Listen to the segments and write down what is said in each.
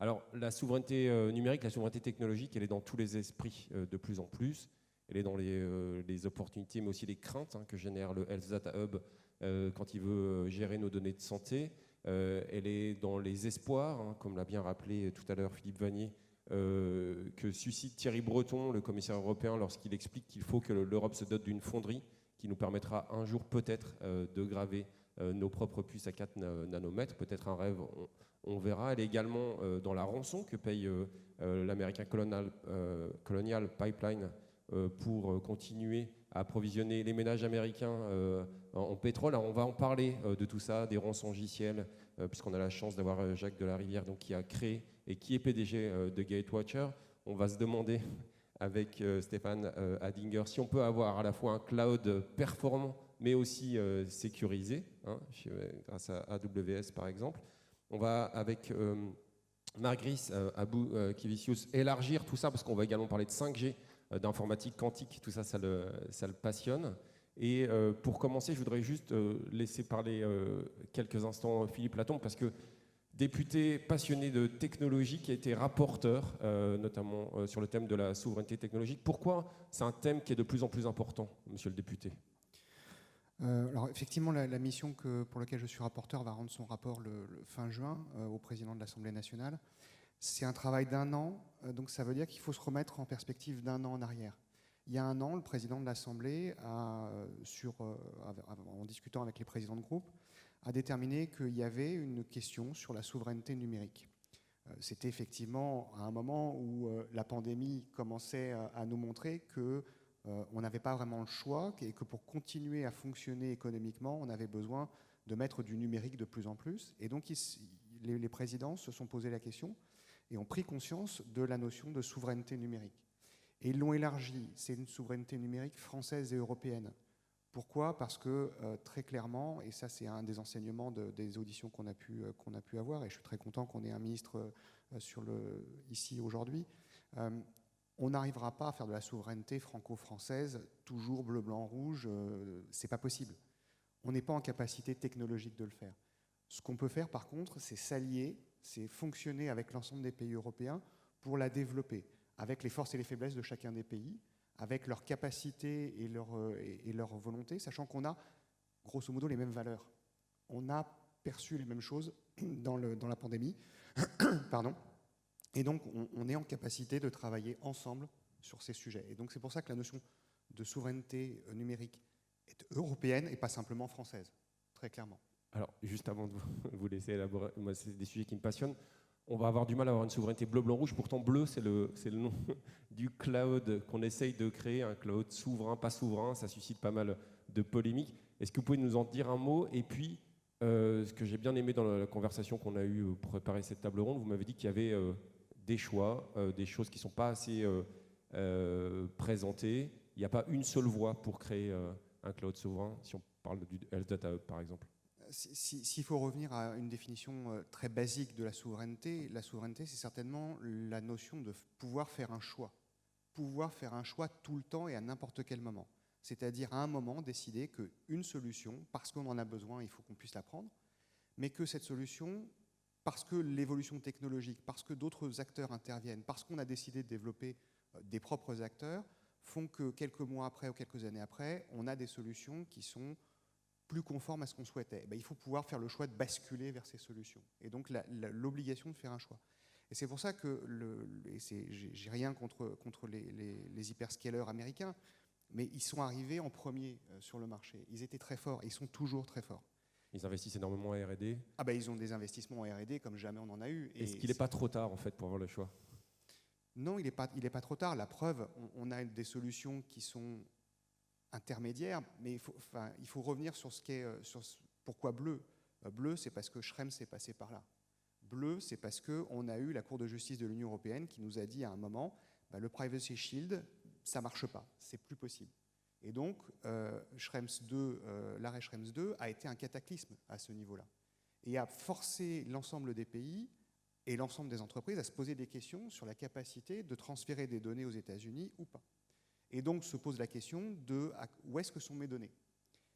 Alors, la souveraineté numérique, la souveraineté technologique, elle est dans tous les esprits de plus en plus. Elle est dans les opportunités, mais aussi les craintes que génère le Health Data Hub quand il veut gérer nos données de santé. Elle est dans les espoirs, comme l'a bien rappelé tout à l'heure Philippe Vanier, que suscite Thierry Breton, le commissaire européen, lorsqu'il explique qu'il faut que l'Europe se dote d'une fonderie qui nous permettra un jour peut-être de graver nos propres puces à 4 nanomètres. Peut-être un rêve, on verra. Elle est également dans la rançon que paye l'American Colonial Pipeline pour continuer à approvisionner les ménages américains en pétrole. Alors on va en parler de tout ça, des rançongiciels, puisqu'on a la chance d'avoir Jacques Delarivière donc, qui a créé et qui est PDG de Gatewatcher. On va se demander avec Stéphane Hadinger si on peut avoir à la fois un cloud performant mais aussi sécurisé, grâce à AWS par exemple. On va avec Margris Abou-Kivicius élargir tout ça parce qu'on va également parler de 5G, d'informatique quantique, tout ça, ça le passionne. Et pour commencer, je voudrais juste laisser parler quelques instants Philippe Latombe, parce que député passionné de technologie qui a été rapporteur, notamment sur le thème de la souveraineté technologique. Pourquoi c'est un thème qui est de plus en plus important, monsieur le député ? Alors effectivement, la mission pour laquelle je suis rapporteur va rendre son rapport le fin juin au président de l'Assemblée nationale. C'est un travail d'1 an, donc ça veut dire qu'il faut se remettre en perspective d'1 an en arrière. Il y a 1 an, le président de l'Assemblée, en discutant avec les présidents de groupe, a déterminé qu'il y avait une question sur la souveraineté numérique. C'était effectivement à un moment où la pandémie commençait à nous montrer que on n'avait pas vraiment le choix et que pour continuer à fonctionner économiquement, on avait besoin de mettre du numérique de plus en plus. Et donc, les présidents se sont posé la question et ont pris conscience de la notion de souveraineté numérique. Et ils l'ont élargie. C'est une souveraineté numérique française et européenne. Pourquoi ? Parce que très clairement, et ça c'est un des enseignements des auditions qu'on a pu avoir, et je suis très content qu'on ait un ministre ici aujourd'hui, on n'arrivera pas à faire de la souveraineté franco-française toujours bleu, blanc, rouge, c'est pas possible. On n'est pas en capacité technologique de le faire. Ce qu'on peut faire par contre, c'est s'allier, c'est fonctionner avec l'ensemble des pays européens pour la développer, avec les forces et les faiblesses de chacun des pays, avec leurs capacités et leur volonté, sachant qu'on a grosso modo les mêmes valeurs. On a perçu les mêmes choses dans la pandémie, pardon. Et donc, on est en capacité de travailler ensemble sur ces sujets. Et donc, c'est pour ça que la notion de souveraineté numérique est européenne et pas simplement française, très clairement. Alors, juste avant de vous laisser élaborer, moi, c'est des sujets qui me passionnent. On va avoir du mal à avoir une souveraineté bleu, blanc, rouge. Pourtant, bleu, c'est le nom du cloud qu'on essaye de créer, un cloud souverain, pas souverain. Ça suscite pas mal de polémiques. Est-ce que vous pouvez nous en dire un mot ? Et puis, ce que j'ai bien aimé dans la conversation qu'on a eue pour préparer cette table ronde, vous m'avez dit qu'il y avait des choix, des choses qui ne sont pas assez présentées. Il n'y a pas une seule voie pour créer un cloud souverain, si on parle du Health Data Hub, par exemple. S'il faut revenir à une définition très basique de la souveraineté, c'est certainement la notion de pouvoir faire un choix. Pouvoir faire un choix tout le temps et à n'importe quel moment. C'est-à-dire à un moment décider qu'une solution, parce qu'on en a besoin, il faut qu'on puisse la prendre, mais que cette solution, parce que l'évolution technologique, parce que d'autres acteurs interviennent, parce qu'on a décidé de développer des propres acteurs, font que quelques mois après ou quelques années après, on a des solutions qui sont plus conformes à ce qu'on souhaitait. Il faut pouvoir faire le choix de basculer vers ces solutions. Et donc l'obligation de faire un choix. Et c'est pour ça que, j'ai rien contre les hyperscalers américains, mais ils sont arrivés en premier sur le marché. Ils étaient très forts, et ils sont toujours très forts. Ils investissent énormément en R&D. Ils ont des investissements en R&D comme jamais on en a eu. Est-ce qu'il n'est pas trop tard en fait pour avoir le choix ? Non, il n'est pas trop tard. La preuve, on a des solutions qui sont intermédiaires, mais il faut revenir sur pourquoi bleu. Bleu, c'est parce que Schrems est passé par là. Bleu, c'est parce qu'on a eu la Cour de justice de l'Union européenne qui nous a dit à un moment, le Privacy Shield, ça ne marche pas, c'est plus possible. Et donc, l'arrêt Schrems 2 a été un cataclysme à ce niveau-là. Et a forcé l'ensemble des pays et l'ensemble des entreprises à se poser des questions sur la capacité de transférer des données aux États-Unis ou pas. Et donc se pose la question de où est-ce que sont mes données.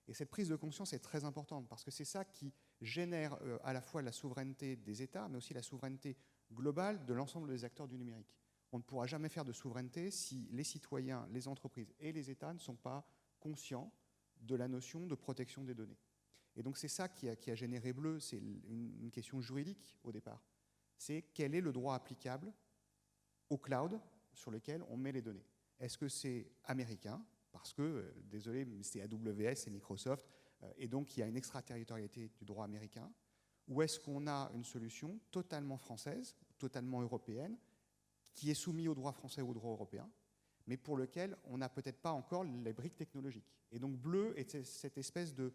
Et cette prise de conscience est très importante parce que c'est ça qui génère à la fois la souveraineté des États, mais aussi la souveraineté globale de l'ensemble des acteurs du numérique. On ne pourra jamais faire de souveraineté si les citoyens, les entreprises et les États ne sont pas conscients de la notion de protection des données. Et donc c'est ça qui a généré Bleu, c'est une question juridique au départ. C'est quel est le droit applicable au cloud sur lequel on met les données. Est-ce que c'est américain? Parce que, désolé, c'est AWS, c'est Microsoft, et donc il y a une extraterritorialité du droit américain. Ou est-ce qu'on a une solution totalement française, totalement européenne, qui est soumise au droit français ou au droit européen, mais pour lequel on n'a peut-être pas encore les briques technologiques. Et donc Bleu est cette espèce de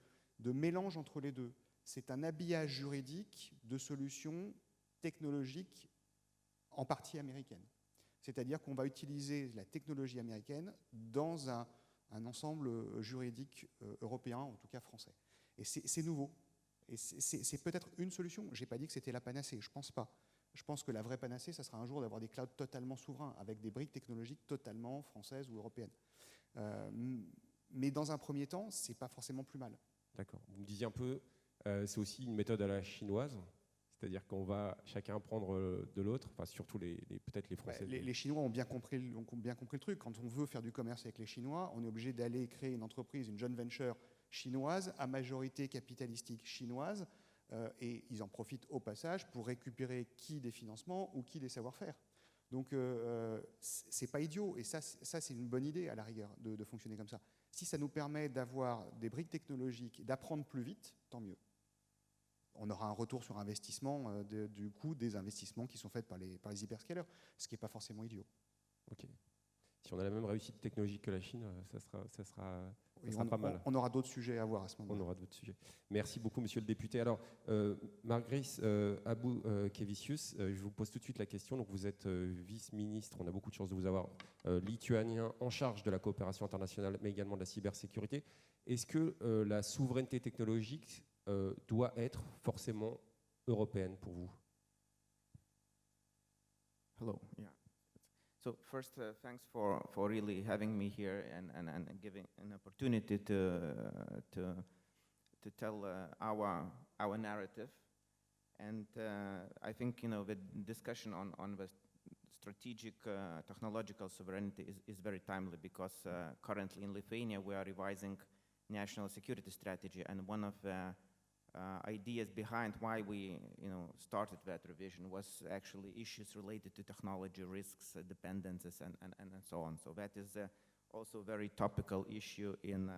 mélange entre les deux. C'est un habillage juridique de solutions technologiques en partie américaines. C'est-à-dire qu'on va utiliser la technologie américaine dans un ensemble juridique européen, en tout cas français. Et c'est nouveau. Et c'est peut-être une solution. Je n'ai pas dit que c'était la panacée, je ne pense pas. Je pense que la vraie panacée, ça sera un jour d'avoir des clouds totalement souverains, avec des briques technologiques totalement françaises ou européennes. Mais dans un premier temps, ce n'est pas forcément plus mal. D'accord. Vous me disiez un peu, c'est aussi une méthode à la chinoise, c'est-à-dire qu'on va chacun prendre de l'autre, enfin surtout peut-être les Français. Les Chinois ont bien compris le truc. Quand on veut faire du commerce avec les Chinois, on est obligé d'aller créer une entreprise, une joint venture chinoise, à majorité capitalistique chinoise, et ils en profitent au passage pour récupérer qui des financements ou qui des savoir-faire. Donc c'est pas idiot, et ça c'est une bonne idée à la rigueur de fonctionner comme ça. Si ça nous permet d'avoir des briques technologiques, d'apprendre plus vite, tant mieux. On aura un retour sur investissement du coût des investissements qui sont faits par les hyperscalers, ce qui n'est pas forcément idiot. Ok. Si on a la même réussite technologique que la Chine, ça sera pas mal. On aura d'autres sujets à voir à ce moment-là. On aura d'autres sujets. Merci beaucoup, monsieur le député. Alors, Margris Abou-Kevicius, je vous pose tout de suite la question. Donc, vous êtes vice-ministre, on a beaucoup de chance de vous avoir, lituanien en charge de la coopération internationale, mais également de la cybersécurité. Est-ce que la souveraineté technologique doit être forcément européenne pour vous? Hello. Yeah. So first, thanks for really having me here and giving an opportunity to tell our narrative. And I think the discussion on the strategic technological sovereignty is very timely because currently in Lithuania we are revising national security strategy, and one of the ideas behind why we started that revision was actually issues related to technology risks, dependencies, and so on. So that is also a very topical issue in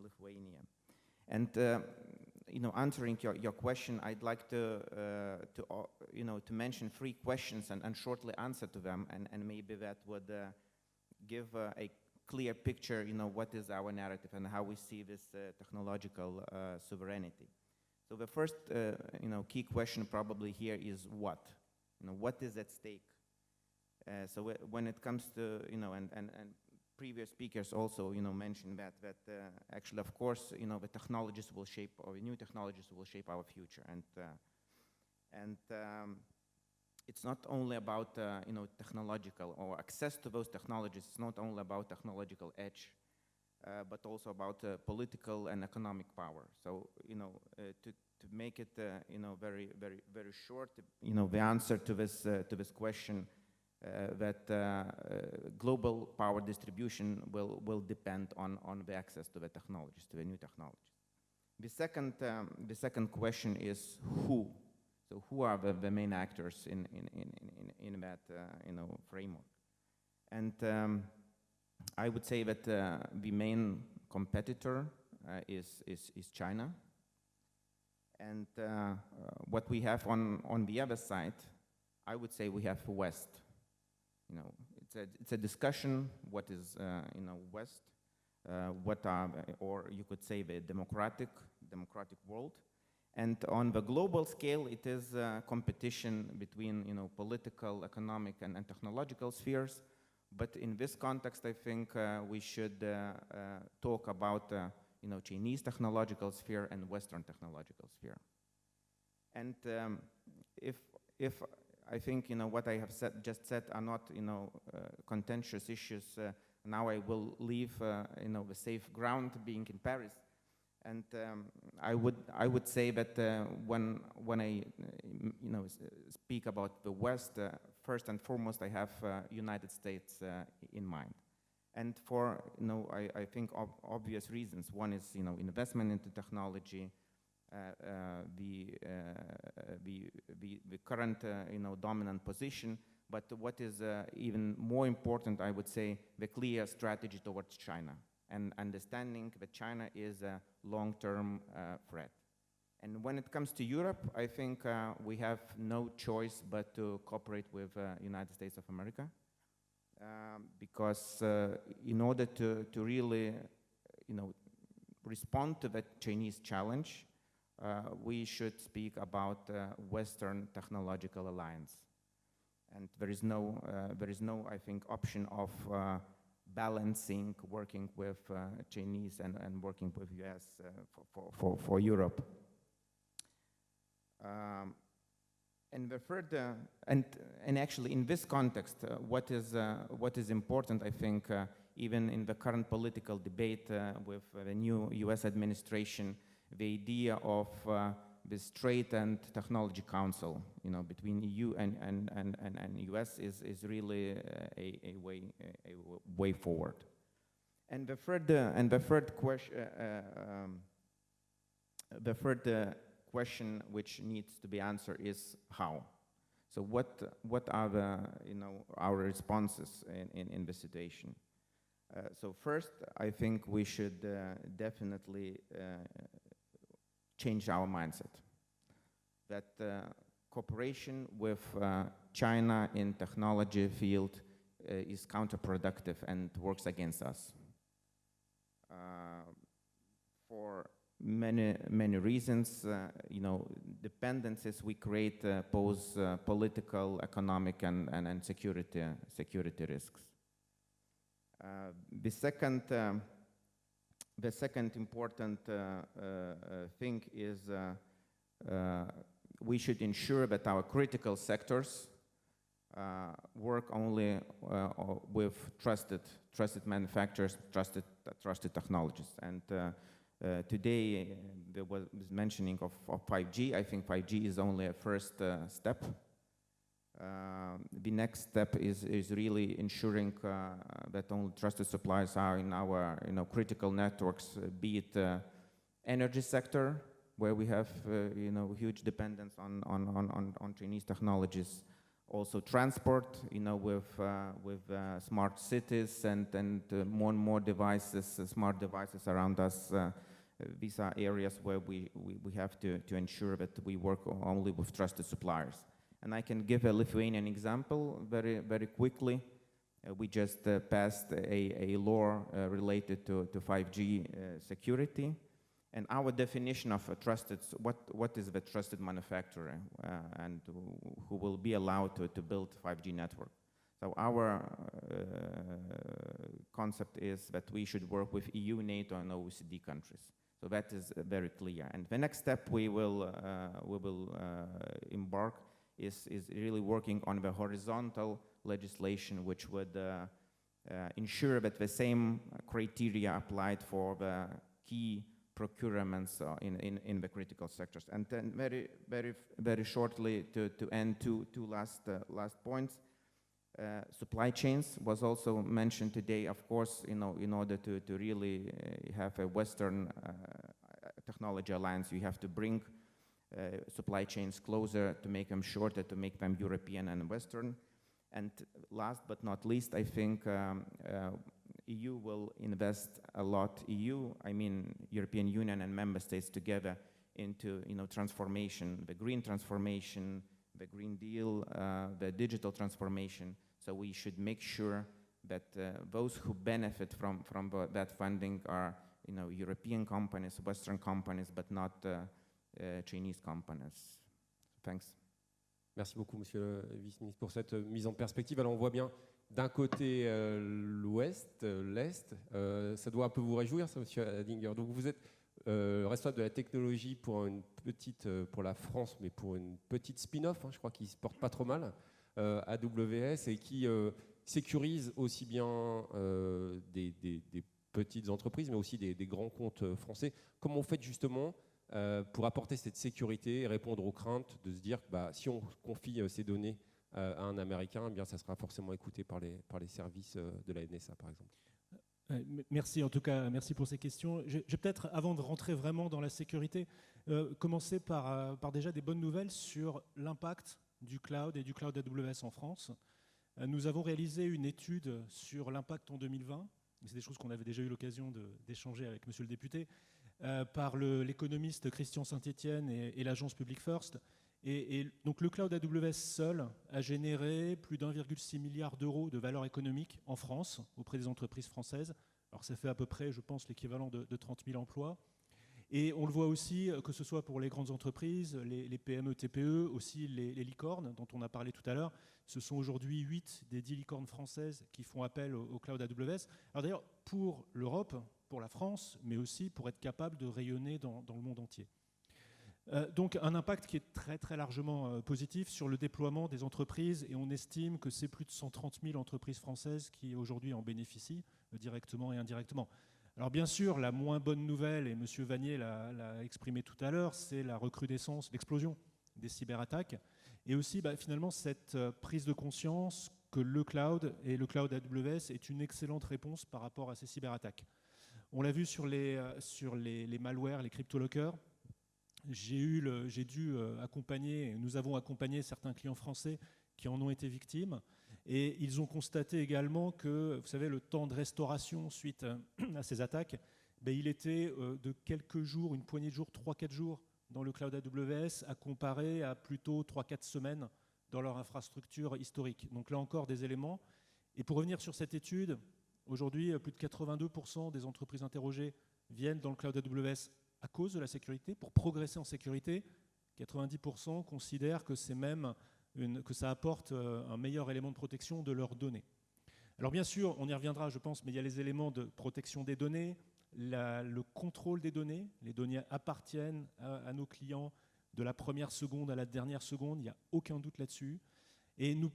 Lithuania. And answering your question, I'd like to mention 3 questions and shortly answer to them, and maybe that would give a clear picture, what is our narrative and how we see this technological sovereignty. So the first, key question probably here is what? What is at stake? So when it comes to, and previous speakers also, mentioned that actually, of course, the technologies will shape, or new technologies will shape our future, and it's not only about, technological or access to those technologies. It's not only about technological edge. But also about political and economic power. So, to make it, very, very, very short, the answer to this question, that global power distribution will depend on the access to the technologies, to the new technologies. The second question is who. So, who are the main actors in that, framework? And I would say that the main competitor is China, and what we have on the other side, I would say we have the West. It's a discussion. What is West? What are, or you could say, the democratic world, and on the global scale, it is a competition between political, economic, and technological spheres. But in this context, I think we should talk about Chinese technological sphere and Western technological sphere. And if I think what I have just said are not contentious issues, now I will leave the safe ground, being in Paris, And I would say that when I speak about the West, first and foremost I have United States in mind, and for I think obvious reasons. One is investment into technology, the current dominant position, but what is even more important, I would say, the clear strategy towards China, and understanding that China is a long-term threat. And when it comes to Europe, I think we have no choice but to cooperate with United States of America, because in order to really respond to the Chinese challenge, we should speak about Western technological alliance. And there is no, I think, option of balancing working with Chinese and working with US for Europe. And the third, and actually in this context, what is important, I think, even in the current political debate with the new US administration, the idea of this Trade and Technology Council, between EU and US is really a way forward. And the third question which needs to be answered is how. So what are the our responses in the situation? So first, I think we should definitely change our mindset. That cooperation with China in technology field is counterproductive and works against us. For many reasons, dependencies we create pose political, economic, and security risks. The second important thing is we should ensure that our critical sectors work only with trusted manufacturers, trusted technologies. And today there was mentioning of 5G. I think 5G is only a first step. The next step is really ensuring that only trusted suppliers are in our critical networks, be it energy sector, where we have huge dependence on Chinese technologies. Also transport, with smart cities and more and more devices, smart devices around us. These are areas where we have to ensure that we work only with trusted suppliers. And I can give a Lithuanian example very quickly. We just passed a law related to 5G security. And our definition of a trusted, what is the trusted manufacturer and who will be allowed to build 5G network? So our concept is that we should work with EU, NATO, and OECD countries. So that is very clear. And the next step we will embark is really working on the horizontal legislation, which would ensure that the same criteria applied for the key procurements in the critical sectors. And then very shortly to end two last points. Supply chains was also mentioned today. Of course, in order to really have a Western technology alliance, you have to bring supply chains closer to make them shorter, to make them European and Western. And last but not least, I think EU will invest a lot. EU, I mean European Union and member states together into transformation, the green transformation, the Green Deal, the digital transformation. So we should make sure that those who benefit from that funding are European companies, Western companies, but not Chinese companies. Thanks. Merci beaucoup, Monsieur le Vice-ministre, pour cette mise en perspective. Alors, on voit bien d'un côté l'Ouest, l'Est. Ça doit un peu vous réjouir, ça, Monsieur Hadinger. Donc, vous êtes responsable de la technologie pour la France, mais pour une petite spin-off, je crois qu'il se porte pas trop mal, AWS, et qui sécurise aussi bien des petites entreprises, mais aussi des grands comptes français. Comment vous faites justement pour apporter cette sécurité et répondre aux craintes de se dire que si on confie ces données à un Américain, eh bien, ça sera forcément écouté par les services de la NSA, par exemple? Merci en tout cas, merci pour ces questions. Je vais peut-être, avant de rentrer vraiment dans la sécurité, commencer par déjà des bonnes nouvelles sur l'impact du cloud et du cloud AWS en France. Nous avons réalisé une étude sur l'impact en 2020. C'est des choses qu'on avait déjà eu l'occasion d'échanger avec monsieur le député, par l'économiste Christian Saint-Etienne et l'agence Public First. Et donc le cloud AWS seul a généré plus d'1,6 milliard d'euros de valeur économique en France, auprès des entreprises françaises. Alors ça fait à peu près, je pense, l'équivalent de 30 000 emplois. Et on le voit aussi, que ce soit pour les grandes entreprises, les PME, TPE, aussi les licornes dont on a parlé tout à l'heure. Ce sont aujourd'hui 8 des 10 licornes françaises qui font appel au cloud AWS. Alors d'ailleurs, pour l'Europe, pour la France, mais aussi pour être capable de rayonner dans le monde entier. Donc un impact qui est très très largement positif sur le déploiement des entreprises, et on estime que c'est plus de 130 000 entreprises françaises qui aujourd'hui en bénéficient, directement et indirectement. Alors bien sûr, la moins bonne nouvelle, et M. Vanier l'a exprimé tout à l'heure, c'est la recrudescence, l'explosion des cyberattaques, et aussi finalement cette prise de conscience que le cloud et le cloud AWS est une excellente réponse par rapport à ces cyberattaques. On l'a vu sur les malwares, les cryptolockers. J'ai dû accompagner, nous avons accompagné certains clients français qui en ont été victimes, et ils ont constaté également que, vous savez, le temps de restauration suite à ces attaques, il était de quelques jours, une poignée de jours, 3-4 jours dans le cloud AWS, à comparer à plutôt 3-4 semaines dans leur infrastructure historique. Donc là encore, des éléments. Et pour revenir sur cette étude, aujourd'hui, plus de 82% des entreprises interrogées viennent dans le cloud AWS à cause de la sécurité, pour progresser en sécurité. 90% considèrent que c'est même que ça apporte un meilleur élément de protection de leurs données. Alors bien sûr, on y reviendra, je pense, mais il y a les éléments de protection des données, le contrôle des données. Les données appartiennent à nos clients de la première seconde à la dernière seconde, il n'y a aucun doute là-dessus. Et nous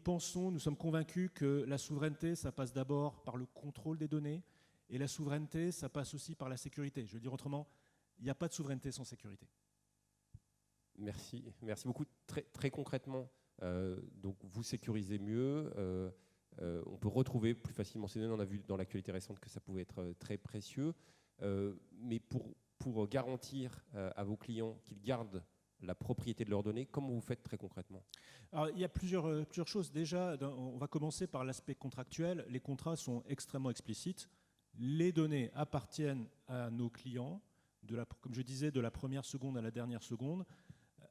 sommes convaincus que la souveraineté, ça passe d'abord par le contrôle des données, et la souveraineté, ça passe aussi par la sécurité. Je veux dire autrement, il n'y a pas de souveraineté sans sécurité. Merci beaucoup. Très concrètement, donc vous sécurisez mieux, on peut retrouver plus facilement ces données. On a vu dans l'actualité récente que ça pouvait être très précieux, mais pour garantir à vos clients qu'ils gardent la propriété de leurs données, comment vous faites très concrètement? Alors, il y a plusieurs choses. Déjà, on va commencer par l'aspect contractuel. Les contrats sont extrêmement explicites. Les données appartiennent à nos clients, comme je disais, de la première seconde à la dernière seconde.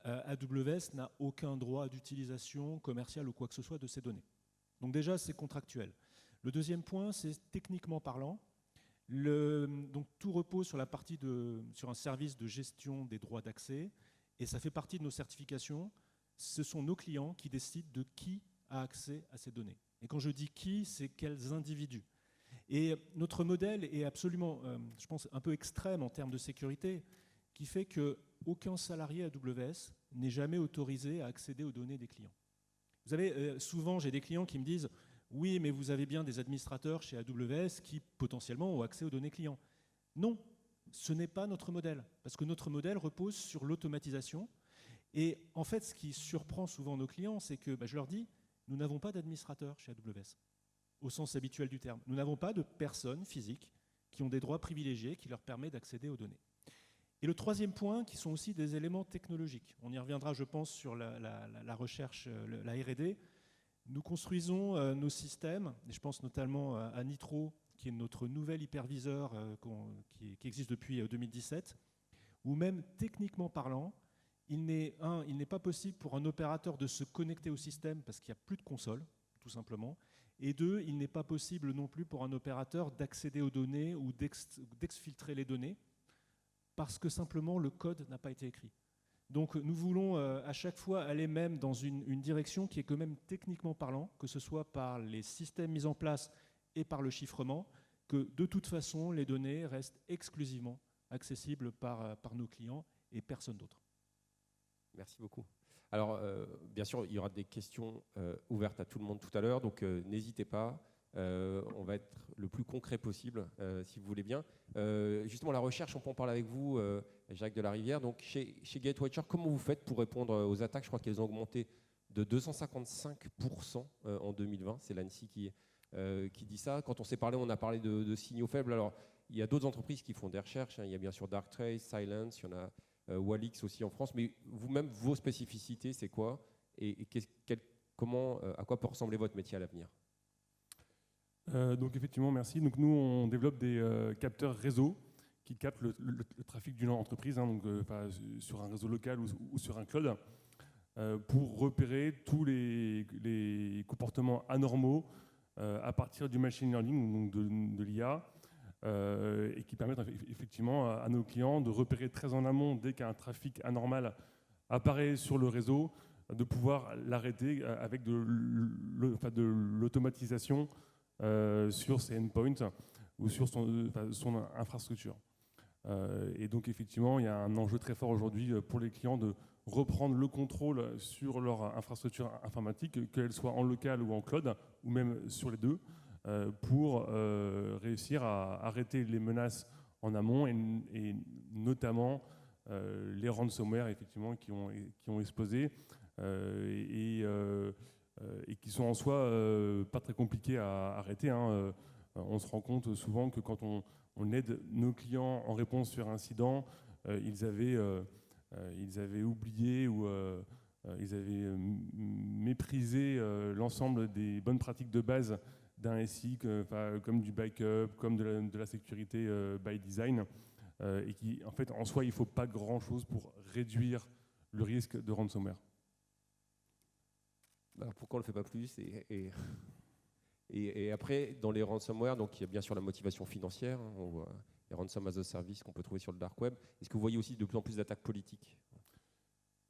AWS n'a aucun droit d'utilisation commerciale ou quoi que ce soit de ces données. Donc déjà, c'est contractuel. Le deuxième point, c'est techniquement parlant. Donc tout repose sur un service de gestion des droits d'accès, et ça fait partie de nos certifications. Ce sont nos clients qui décident de qui a accès à ces données. Et quand je dis qui, c'est quels individus. Et notre modèle est absolument, je pense, un peu extrême en termes de sécurité, qui fait qu'aucun salarié AWS n'est jamais autorisé à accéder aux données des clients. Vous savez, souvent j'ai des clients qui me disent « Oui, mais vous avez bien des administrateurs chez AWS qui potentiellement ont accès aux données clients. » Non, ce n'est pas notre modèle, parce que notre modèle repose sur l'automatisation. Et en fait, ce qui surprend souvent nos clients, c'est que, je leur dis, nous n'avons pas d'administrateurs chez AWS, au sens habituel du terme. Nous n'avons pas de personnes physiques qui ont des droits privilégiés qui leur permettent d'accéder aux données. Et le troisième point, qui sont aussi des éléments technologiques. On y reviendra, je pense, sur la recherche, la R&D. Nous construisons nos systèmes, et je pense notamment à Nitro, qui est notre nouvel hyperviseur qui existe depuis 2017, où même techniquement parlant, il n'est pas possible pour un opérateur de se connecter au système parce qu'il n'y a plus de console, tout simplement. Et deux, il n'est pas possible non plus pour un opérateur d'accéder aux données ou d'exfiltrer les données parce que simplement le code n'a pas été écrit. Donc nous voulons à chaque fois aller même dans une direction qui est quand même techniquement parlant, que ce soit par les systèmes mis en place et par le chiffrement, que de toute façon les données restent exclusivement accessibles par nos clients et personne d'autre. Merci beaucoup. Alors, bien sûr, il y aura des questions ouvertes à tout le monde tout à l'heure, donc n'hésitez pas. On va être le plus concret possible, si vous voulez bien. Justement, la recherche, on peut en parler avec vous, Jacques Delarivière. Donc, chez Gatewatcher, comment vous faites pour répondre aux attaques? Je crois qu'elles ont augmenté de 255% en 2020. C'est l'ANSSI qui dit ça. Quand on s'est parlé, on a parlé de signaux faibles. Alors, il y a d'autres entreprises qui font des recherches. Il y a bien sûr Darktrace, Silence, il y en a Walix aussi en France. Mais vous-même, vos spécificités, c'est quoi? Et à quoi peut ressembler votre métier à l'avenir? Donc effectivement, merci. Donc nous, on développe des capteurs réseau qui captent le trafic d'une entreprise, hein, donc sur un réseau local ou sur un cloud, pour repérer tous les comportements anormaux à partir du machine learning, donc de l'IA, et qui permettent effectivement à nos clients de repérer très en amont dès qu'un trafic anormal apparaît sur le réseau, de pouvoir l'arrêter avec de l'automatisation sur ses endpoints ou sur son infrastructure. Et donc effectivement, il y a un enjeu très fort aujourd'hui pour les clients de reprendre le contrôle sur leur infrastructure informatique, qu'elle soit en local ou en cloud, ou même sur les deux, pour réussir à arrêter les menaces en amont et notamment les ransomware effectivement qui ont explosé et qui sont en soi pas très compliqués à arrêter, hein. On se rend compte souvent que quand on aide nos clients en réponse sur un incident, ils avaient oublié ou ils avaient méprisé l'ensemble des bonnes pratiques de base d'un SI, comme du backup, comme de la sécurité by design, et qui, en fait, en soi, il ne faut pas grand-chose pour réduire le risque de ransomware. Alors pourquoi on ne le fait pas plus? Et après, dans les ransomware, donc il y a bien sûr la motivation financière, hein, on voit les ransom as a service qu'on peut trouver sur le dark web. Est-ce que vous voyez aussi de plus en plus d'attaques politiques?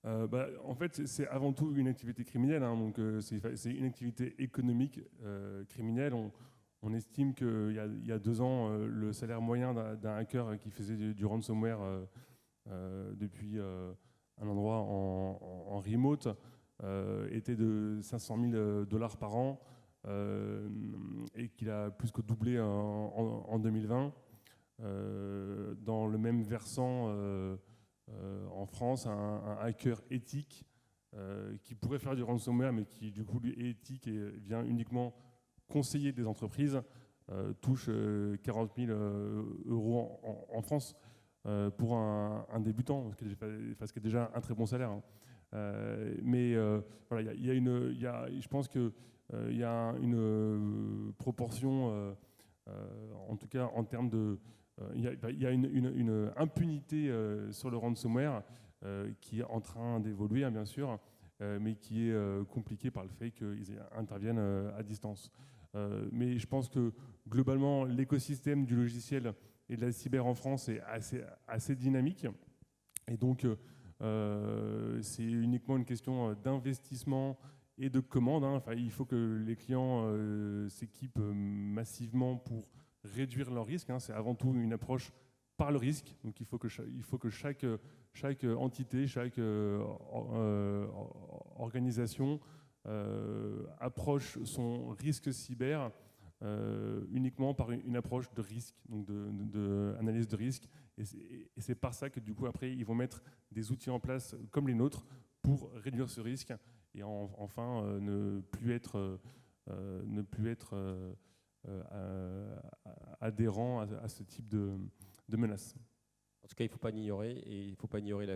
En fait, c'est avant tout une activité criminelle, hein, donc c'est une activité économique criminelle. On estime qu'il y a 2 ans, le salaire moyen d'un hacker qui faisait du ransomware depuis un endroit en remote était de $500 000 par an, et qu'il a plus que doublé en 2020. Dans le même versant, en France, un hacker éthique qui pourrait faire du ransomware, mais qui du coup lui est éthique et vient uniquement conseiller des entreprises, touche 40 000 euros en France pour un débutant, ce qui est déjà un très bon salaire, hein. Mais voilà, je pense que il y a une proportion, en tout cas en termes de... Il y a une impunité sur le ransomware qui est en train d'évoluer, hein, bien sûr, mais qui est compliquée par le fait qu'ils interviennent à distance. Mais je pense que globalement, l'écosystème du logiciel et de la cyber en France est assez dynamique. Et donc, c'est uniquement une question d'investissement et de commande, hein. Enfin, il faut que les clients s'équipent massivement pour réduire leurs risques, hein. C'est avant tout une approche par le risque. Donc il faut que chaque entité, chaque organisation approche son risque cyber uniquement par une approche de risque, donc de analyse de risque. Et c'est par ça que du coup après ils vont mettre des outils en place comme les nôtres pour réduire ce risque et enfin ne plus être adhérent à ce type de menaces. En tout cas, il ne faut pas l'ignorer, et il ne faut pas ignorer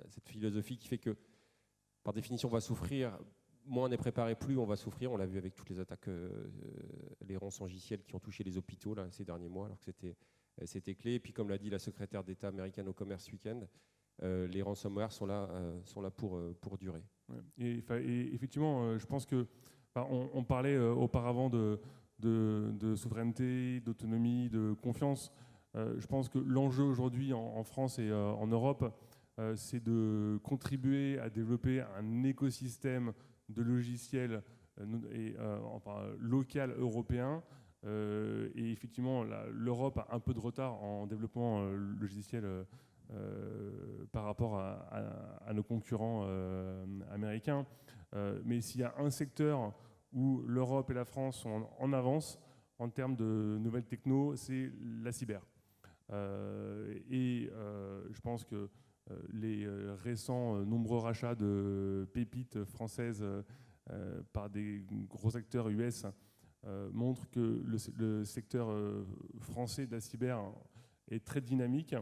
cette philosophie qui fait que, par définition, on va souffrir. Moins on est préparé, plus on va souffrir. On l'a vu avec toutes les attaques, les rançongiciels qui ont touché les hôpitaux là, ces derniers mois, alors que c'était clé. Et puis, comme l'a dit la secrétaire d'État américaine au commerce ce week-end, les ransomware sont là pour durer. Ouais. Et effectivement, je pense que on parlait auparavant de souveraineté, d'autonomie, de confiance. Je pense que l'enjeu aujourd'hui en France et en Europe, c'est de contribuer à développer un écosystème de logiciels local européen. Et effectivement, l'Europe a un peu de retard en développement logiciel par rapport à nos concurrents américains. Mais s'il y a un secteur où l'Europe et la France sont en avance en termes de nouvelles techno, c'est la cyber. Je pense que les récents nombreux rachats de pépites françaises par des gros acteurs US montrent que le secteur français de la cyber est très dynamique,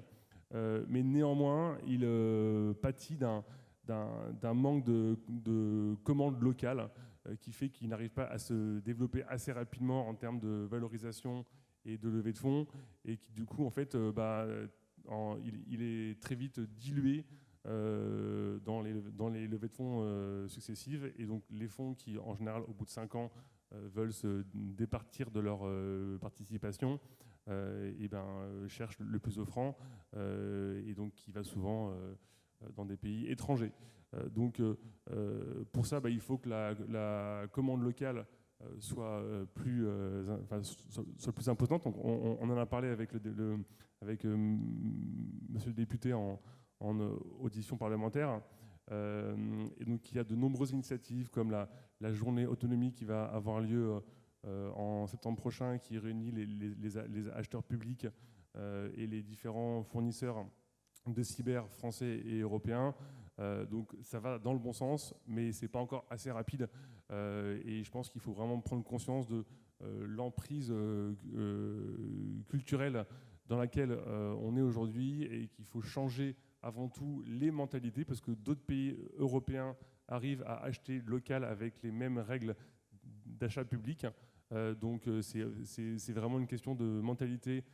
mais néanmoins, il pâtit d'un manque de commandes locales qui fait qu'il n'arrive pas à se développer assez rapidement en termes de valorisation et de levée de fonds, et qui du coup, en fait, il est très vite dilué dans les levées de fonds successives, et donc les fonds qui, en général, au bout de 5 ans, veulent se départir de leur participation, cherchent le plus offrant, et donc qui va souvent dans des pays étrangers. Pour ça, il faut que la commande locale soit plus importante. Donc, on en a parlé avec monsieur le député en audition parlementaire. Et donc, il y a de nombreuses initiatives comme la journée autonomie qui va avoir lieu en septembre prochain, qui réunit les acheteurs publics et les différents fournisseurs de cyber français et européens. Donc ça va dans le bon sens, mais c'est pas encore assez rapide. Et je pense qu'il faut vraiment prendre conscience de l'emprise culturelle dans laquelle on est aujourd'hui, et qu'il faut changer avant tout les mentalités, parce que d'autres pays européens arrivent à acheter local avec les mêmes règles d'achat public. Donc c'est vraiment une question de mentalité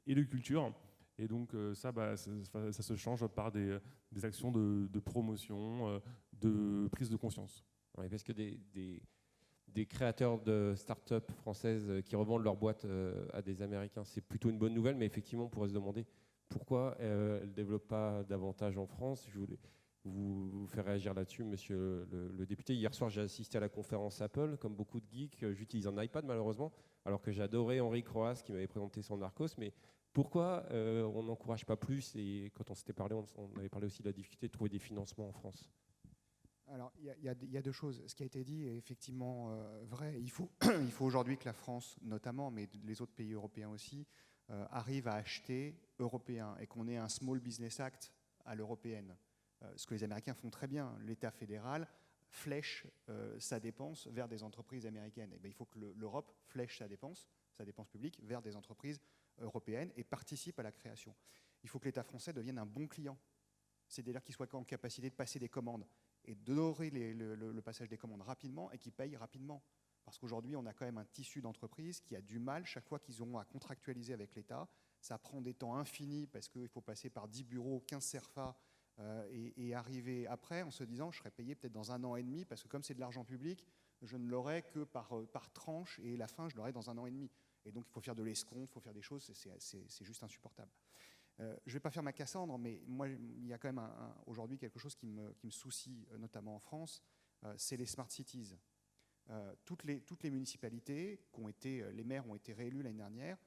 et de culture. Et donc ça se change par des actions de promotion, de prise de conscience. Oui, parce que des créateurs de start-up françaises qui revendent leur boîte à des Américains, c'est plutôt une bonne nouvelle, mais effectivement, on pourrait se demander pourquoi elles ne développent pas davantage en France. Je voulais vous faire réagir là-dessus, monsieur le député. Hier soir, j'ai assisté à la conférence Apple. Comme beaucoup de geeks, j'utilise un iPad malheureusement, alors que j'adorais Henri Croas qui m'avait présenté son Arcos. Mais pourquoi on n'encourage pas plus? Et quand on s'était parlé, on avait parlé aussi de la difficulté de trouver des financements en France. Alors, il y a deux choses. Ce qui a été dit est effectivement vrai. Il faut aujourd'hui que la France, notamment, mais les autres pays européens aussi, arrivent à acheter européen, et qu'on ait un Small Business Act à l'européenne. Ce que les Américains font très bien. L'État fédéral flèche sa dépense vers des entreprises américaines. Et bien, il faut que l'Europe flèche sa dépense publique, vers des entreprises européennes et participe à la création. Il faut que l'État français devienne un bon client. C'est-à-dire qu'il soit en capacité de passer des commandes et d'honorer le passage des commandes rapidement, et qui paye rapidement. Parce qu'aujourd'hui, on a quand même un tissu d'entreprises qui a du mal, chaque fois qu'ils ont à contractualiser avec l'État, ça prend des temps infinis, parce qu'il faut passer par 10 bureaux, 15 CERFA, et arriver après en se disant je serai payé peut-être dans 1 an et demi, parce que comme c'est de l'argent public, je ne l'aurai que par tranche, et la fin, je l'aurai dans 1 an et demi. Et donc, il faut faire de l'escompte, il faut faire des choses, c'est juste insupportable. Je ne vais pas faire ma Cassandre, mais moi, il y a quand même aujourd'hui quelque chose qui me soucie, notamment en France, c'est les smart cities. Toutes les municipalités, les maires ont été réélus l'année dernière,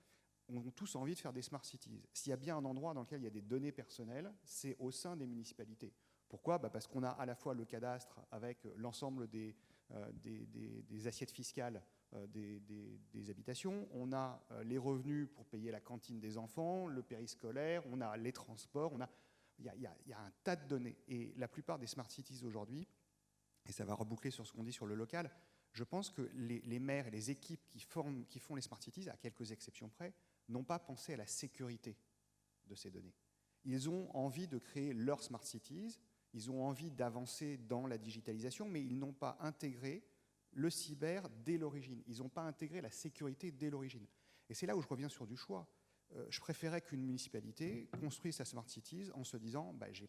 ont tous envie de faire des smart cities. S'il y a bien un endroit dans lequel il y a des données personnelles, c'est au sein des municipalités. Pourquoi ? Parce qu'on a à la fois le cadastre avec l'ensemble des assiettes fiscales des habitations, on a les revenus pour payer la cantine des enfants, le périscolaire, on a les transports, il y a un tas de données. Et la plupart des smart cities aujourd'hui, et ça va reboucler sur ce qu'on dit sur le local, je pense que les maires et les équipes qui font les smart cities, à quelques exceptions près, n'ont pas pensé à la sécurité de ces données. Ils ont envie de créer leurs smart cities, ils ont envie d'avancer dans la digitalisation, mais ils n'ont pas intégré le cyber dès l'origine. Ils n'ont pas intégré la sécurité dès l'origine. Et c'est là où je reviens sur du choix. Je préférais qu'une municipalité construise sa smart cities en se disant j'ai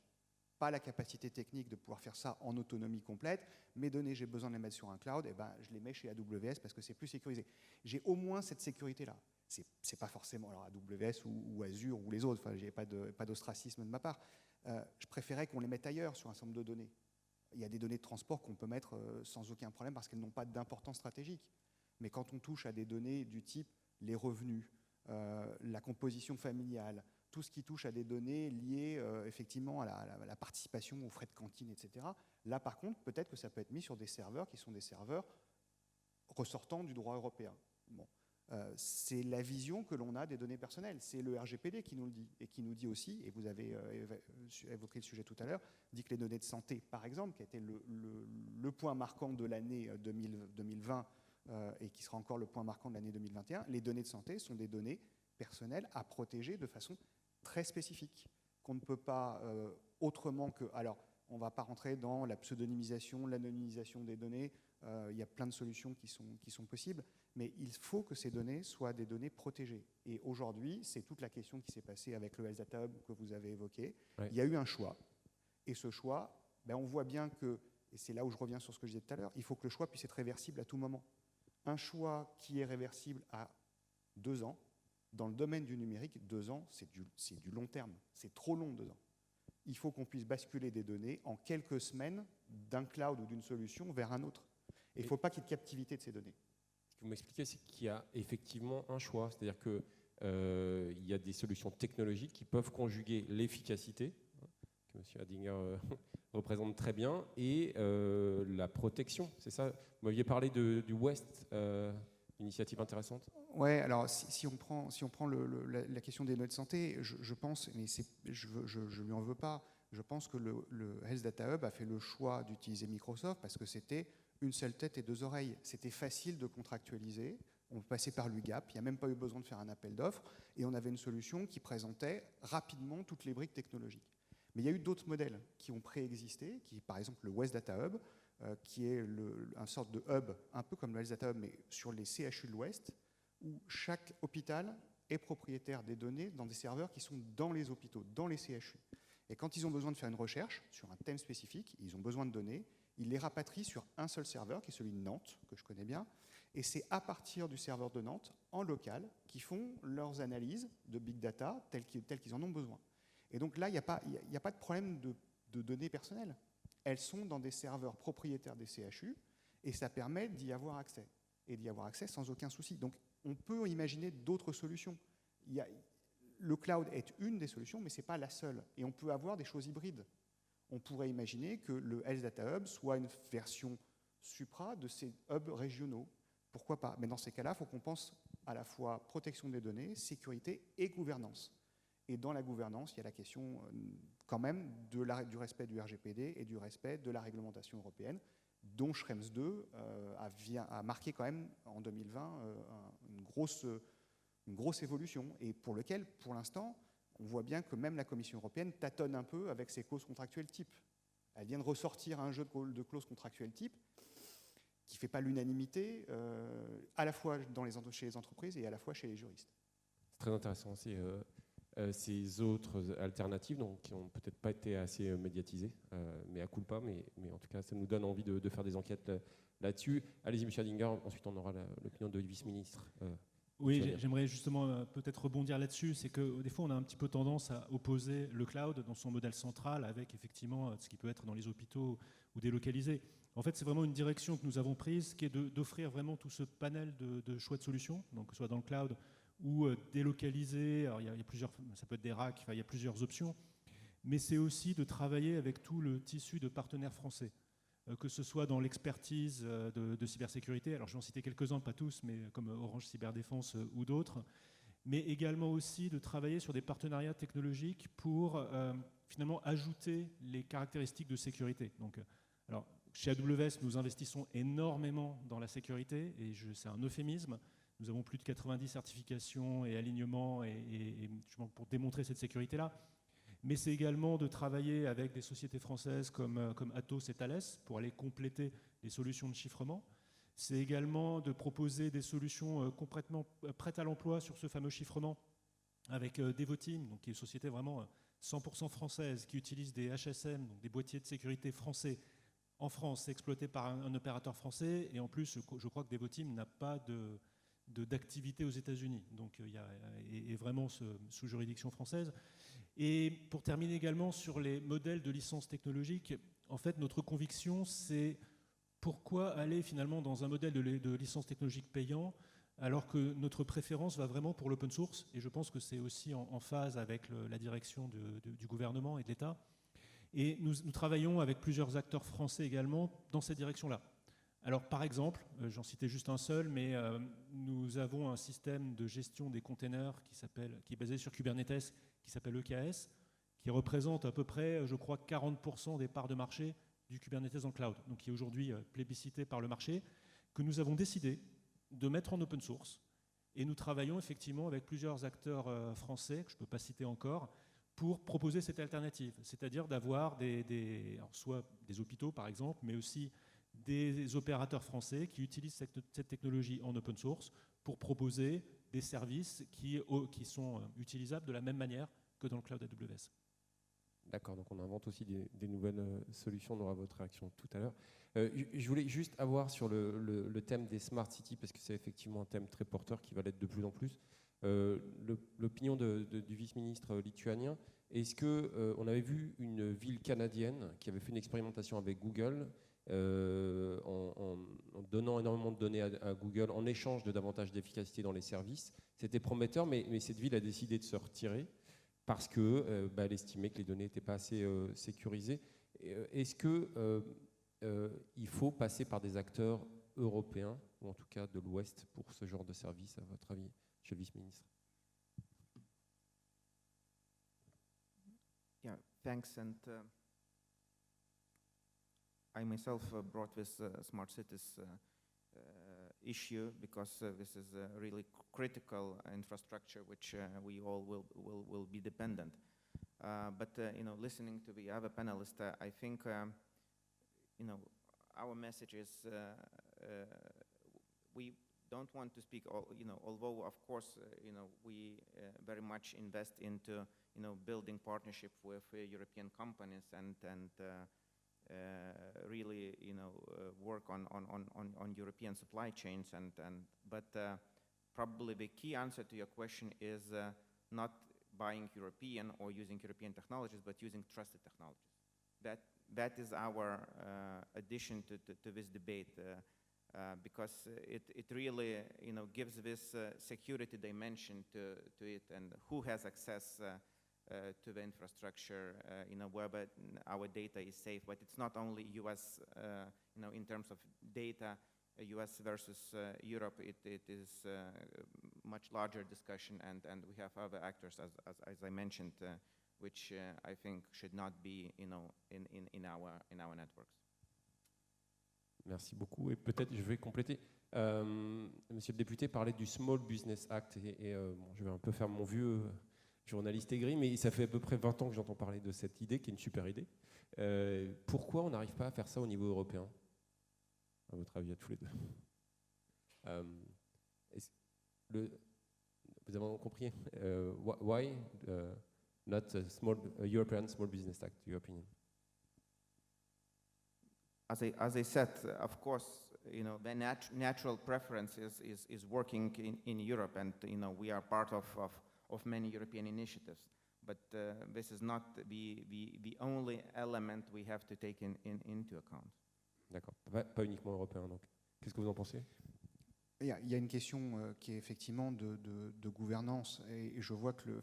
pas la capacité technique de pouvoir faire ça en autonomie complète, mes données, j'ai besoin de les mettre sur un cloud, je les mets chez AWS parce que c'est plus sécurisé. J'ai au moins cette sécurité-là. C'est pas forcément alors AWS ou Azure ou les autres, j'ai pas d'ostracisme de ma part. Je préférais qu'on les mette ailleurs sur un certain nombre de données. Il y a des données de transport qu'on peut mettre sans aucun problème parce qu'elles n'ont pas d'importance stratégique. Mais quand on touche à des données du type les revenus, la composition familiale, tout ce qui touche à des données liées effectivement à la participation aux frais de cantine, etc. Là, par contre, peut-être que ça peut être mis sur des serveurs qui sont des serveurs ressortant du droit européen. Bon. C'est la vision que l'on a des données personnelles. C'est le RGPD qui nous le dit, et qui nous dit aussi, et vous avez évoqué le sujet tout à l'heure, dit que les données de santé, par exemple, qui a été le point marquant de l'année 2020 et qui sera encore le point marquant de l'année 2021, les données de santé sont des données personnelles à protéger de façon très spécifique, qu'on ne peut pas autrement que... Alors, on ne va pas rentrer dans la pseudonymisation, l'anonymisation des données. Il y a plein de solutions qui sont possibles, mais il faut que ces données soient des données protégées. Et aujourd'hui, c'est toute la question qui s'est passée avec le Health Data Hub que vous avez évoqué. Ouais. Il y a eu un choix. Et ce choix, on voit bien que, et c'est là où je reviens sur ce que je disais tout à l'heure, il faut que le choix puisse être réversible à tout moment. Un choix qui est réversible à 2 ans, dans le domaine du numérique, 2 ans, c'est du long terme. C'est trop long, 2 ans. Il faut qu'on puisse basculer des données en quelques semaines d'un cloud ou d'une solution vers un autre. Et il ne faut pas qu'il y ait de captivité de ces données. Ce que vous m'expliquez, c'est qu'il y a effectivement un choix. C'est-à-dire qu'il y a des solutions technologiques qui peuvent conjuguer l'efficacité, que M. Hadinger représente très bien, et la protection. C'est ça. Vous m'aviez parlé du West, initiative intéressante. Ouais, alors si on prend la question des données de santé, je pense, mais je lui en veux pas, je pense que le Health Data Hub a fait le choix d'utiliser Microsoft parce que c'était une seule tête et 2 oreilles. C'était facile de contractualiser, on passait par l'UGAP, il n'y a même pas eu besoin de faire un appel d'offres, et on avait une solution qui présentait rapidement toutes les briques technologiques. Mais il y a eu d'autres modèles qui ont préexisté, qui par exemple le West Data Hub, qui est un sorte de hub, un peu comme le Health Data Hub, mais sur les CHU de l'Ouest, où chaque hôpital est propriétaire des données dans des serveurs qui sont dans les hôpitaux, dans les CHU. Et quand ils ont besoin de faire une recherche sur un thème spécifique, ils ont besoin de données, ils les rapatrient sur un seul serveur, qui est celui de Nantes, que je connais bien, et c'est à partir du serveur de Nantes, en local, qu'ils font leurs analyses de big data telles qu'ils en ont besoin. Et donc là, il n'y a pas de problème de données personnelles. Elles sont dans des serveurs propriétaires des CHU, et ça permet d'y avoir accès. Et d'y avoir accès sans aucun souci. Donc on peut imaginer d'autres solutions. Le cloud est une des solutions, mais ce n'est pas la seule. Et on peut avoir des choses hybrides. On pourrait imaginer que le Health Data Hub soit une version supra de ces hubs régionaux. Pourquoi pas? Mais dans ces cas-là, il faut qu'on pense à la fois protection des données, sécurité et gouvernance. Et dans la gouvernance, il y a la question quand même du respect du RGPD et du respect de la réglementation européenne, dont Schrems II a marqué quand même en 2020 une grosse évolution, et pour lequel, pour l'instant, on voit bien que même la Commission européenne tâtonne un peu avec ses clauses contractuelles type. Elle vient de ressortir un jeu de clauses contractuelles type qui ne fait pas l'unanimité, à la fois chez les entreprises et à la fois chez les juristes. C'est très intéressant aussi. Ces autres alternatives donc, qui n'ont peut-être pas été assez médiatisées, mais à culpa, mais en tout cas, ça nous donne envie de faire des enquêtes là-dessus. Allez-y, M. Hadinger, ensuite on aura l'opinion de vice-ministre. Oui, j'aimerais justement peut-être rebondir là-dessus. C'est que des fois, on a un petit peu tendance à opposer le cloud dans son modèle central avec effectivement ce qui peut être dans les hôpitaux ou délocalisé. En fait, c'est vraiment une direction que nous avons prise qui est d'offrir vraiment tout ce panel de choix de solutions, donc que ce soit dans le cloud ou délocalisé. Alors, il y a plusieurs, ça peut être des racks, il y a plusieurs options. Mais c'est aussi de travailler avec tout le tissu de partenaires français, que ce soit dans l'expertise de cybersécurité, alors je vais en citer quelques-uns, pas tous, mais comme Orange Cyberdéfense ou d'autres, mais également aussi de travailler sur des partenariats technologiques pour finalement ajouter les caractéristiques de sécurité. Donc, alors, chez AWS, nous investissons énormément dans la sécurité, et c'est un euphémisme. Nous avons plus de 90 certifications et alignements pour démontrer cette sécurité-là. Mais c'est également de travailler avec des sociétés françaises comme Atos et Thales pour aller compléter les solutions de chiffrement. C'est également de proposer des solutions complètement prêtes à l'emploi sur ce fameux chiffrement avec Devoteam, donc qui est une société vraiment 100% française qui utilise des HSM, donc des boîtiers de sécurité français en France, exploités par un opérateur français. Et en plus, je crois que Devoteam n'a pas d'activité aux États-Unis, donc est vraiment sous juridiction française. Et pour terminer également sur les modèles de licence technologique, en fait, notre conviction, c'est pourquoi aller finalement dans un modèle de licence technologique payant alors que notre préférence va vraiment pour l'open source, et je pense que c'est aussi en phase avec la direction du gouvernement et de l'État. Et nous travaillons avec plusieurs acteurs français également dans cette direction-là, Alors, par exemple, j'en citais juste un seul, mais nous avons un système de gestion des containers qui est basé sur Kubernetes, qui s'appelle EKS, qui représente à peu près, je crois, 40% des parts de marché du Kubernetes en cloud, donc qui est aujourd'hui plébiscité par le marché, que nous avons décidé de mettre en open source. Et nous travaillons effectivement avec plusieurs acteurs français, que je ne peux pas citer encore, pour proposer cette alternative, c'est-à-dire d'avoir soit des hôpitaux par exemple, mais aussi des opérateurs français qui utilisent cette technologie en open source pour proposer des services qui sont utilisables de la même manière que dans le cloud AWS. D'accord, donc on invente aussi des nouvelles solutions, on aura votre réaction tout à l'heure. Je voulais juste avoir sur le thème des smart cities, parce que c'est effectivement un thème très porteur qui va l'être de plus en plus, l'opinion du vice-ministre lituanien. Est-ce qu'on avait vu une ville canadienne qui avait fait une expérimentation avec Google en donnant énormément de données à Google en échange de davantage d'efficacité dans les services. C'était prometteur, mais cette ville a décidé de se retirer parce qu'elle estimait que les données n'étaient pas assez sécurisées. Est-ce qu'il faut passer par des acteurs européens, ou en tout cas de l'Ouest, pour ce genre de service, à votre avis, monsieur le vice-ministre? Yeah, thanks. And I myself brought this smart cities issue because this is a really critical infrastructure which we all will be dependent. But listening to the other panelists, I think our message is we don't want to speak. Although of course we very much invest into building partnership with European companies and really work on European supply chains but probably the key answer to your question is not buying European or using European technologies, but using trusted technologies. That is our addition to this debate because it really gives this security dimension to it, and who has access to the infrastructure, where our data is safe. But it's not only U.S. In terms of data, U.S. versus Europe. It is a much larger discussion, and we have other actors, as I mentioned, which I think should not be, in our networks. Merci beaucoup. Et peut-être je vais compléter. Monsieur le député parlait du Small Business Act bon, je vais un peu faire mon vieux journaliste aigri, mais ça fait à peu près 20 ans que j'entends parler de cette idée, qui est une super idée. Pourquoi on n'arrive pas à faire ça au niveau européen, à votre avis, à tous les deux? Vous avez compris? Why not a European Small Business Act, your opinion? As I said, of course, the natural preference is working in Europe, and we are part of many European initiatives. But this is not the only element we have to take into account. D'accord, pas uniquement européen donc. Qu'est-ce que vous en pensez? Il y a une question qui est effectivement de gouvernance, et je vois que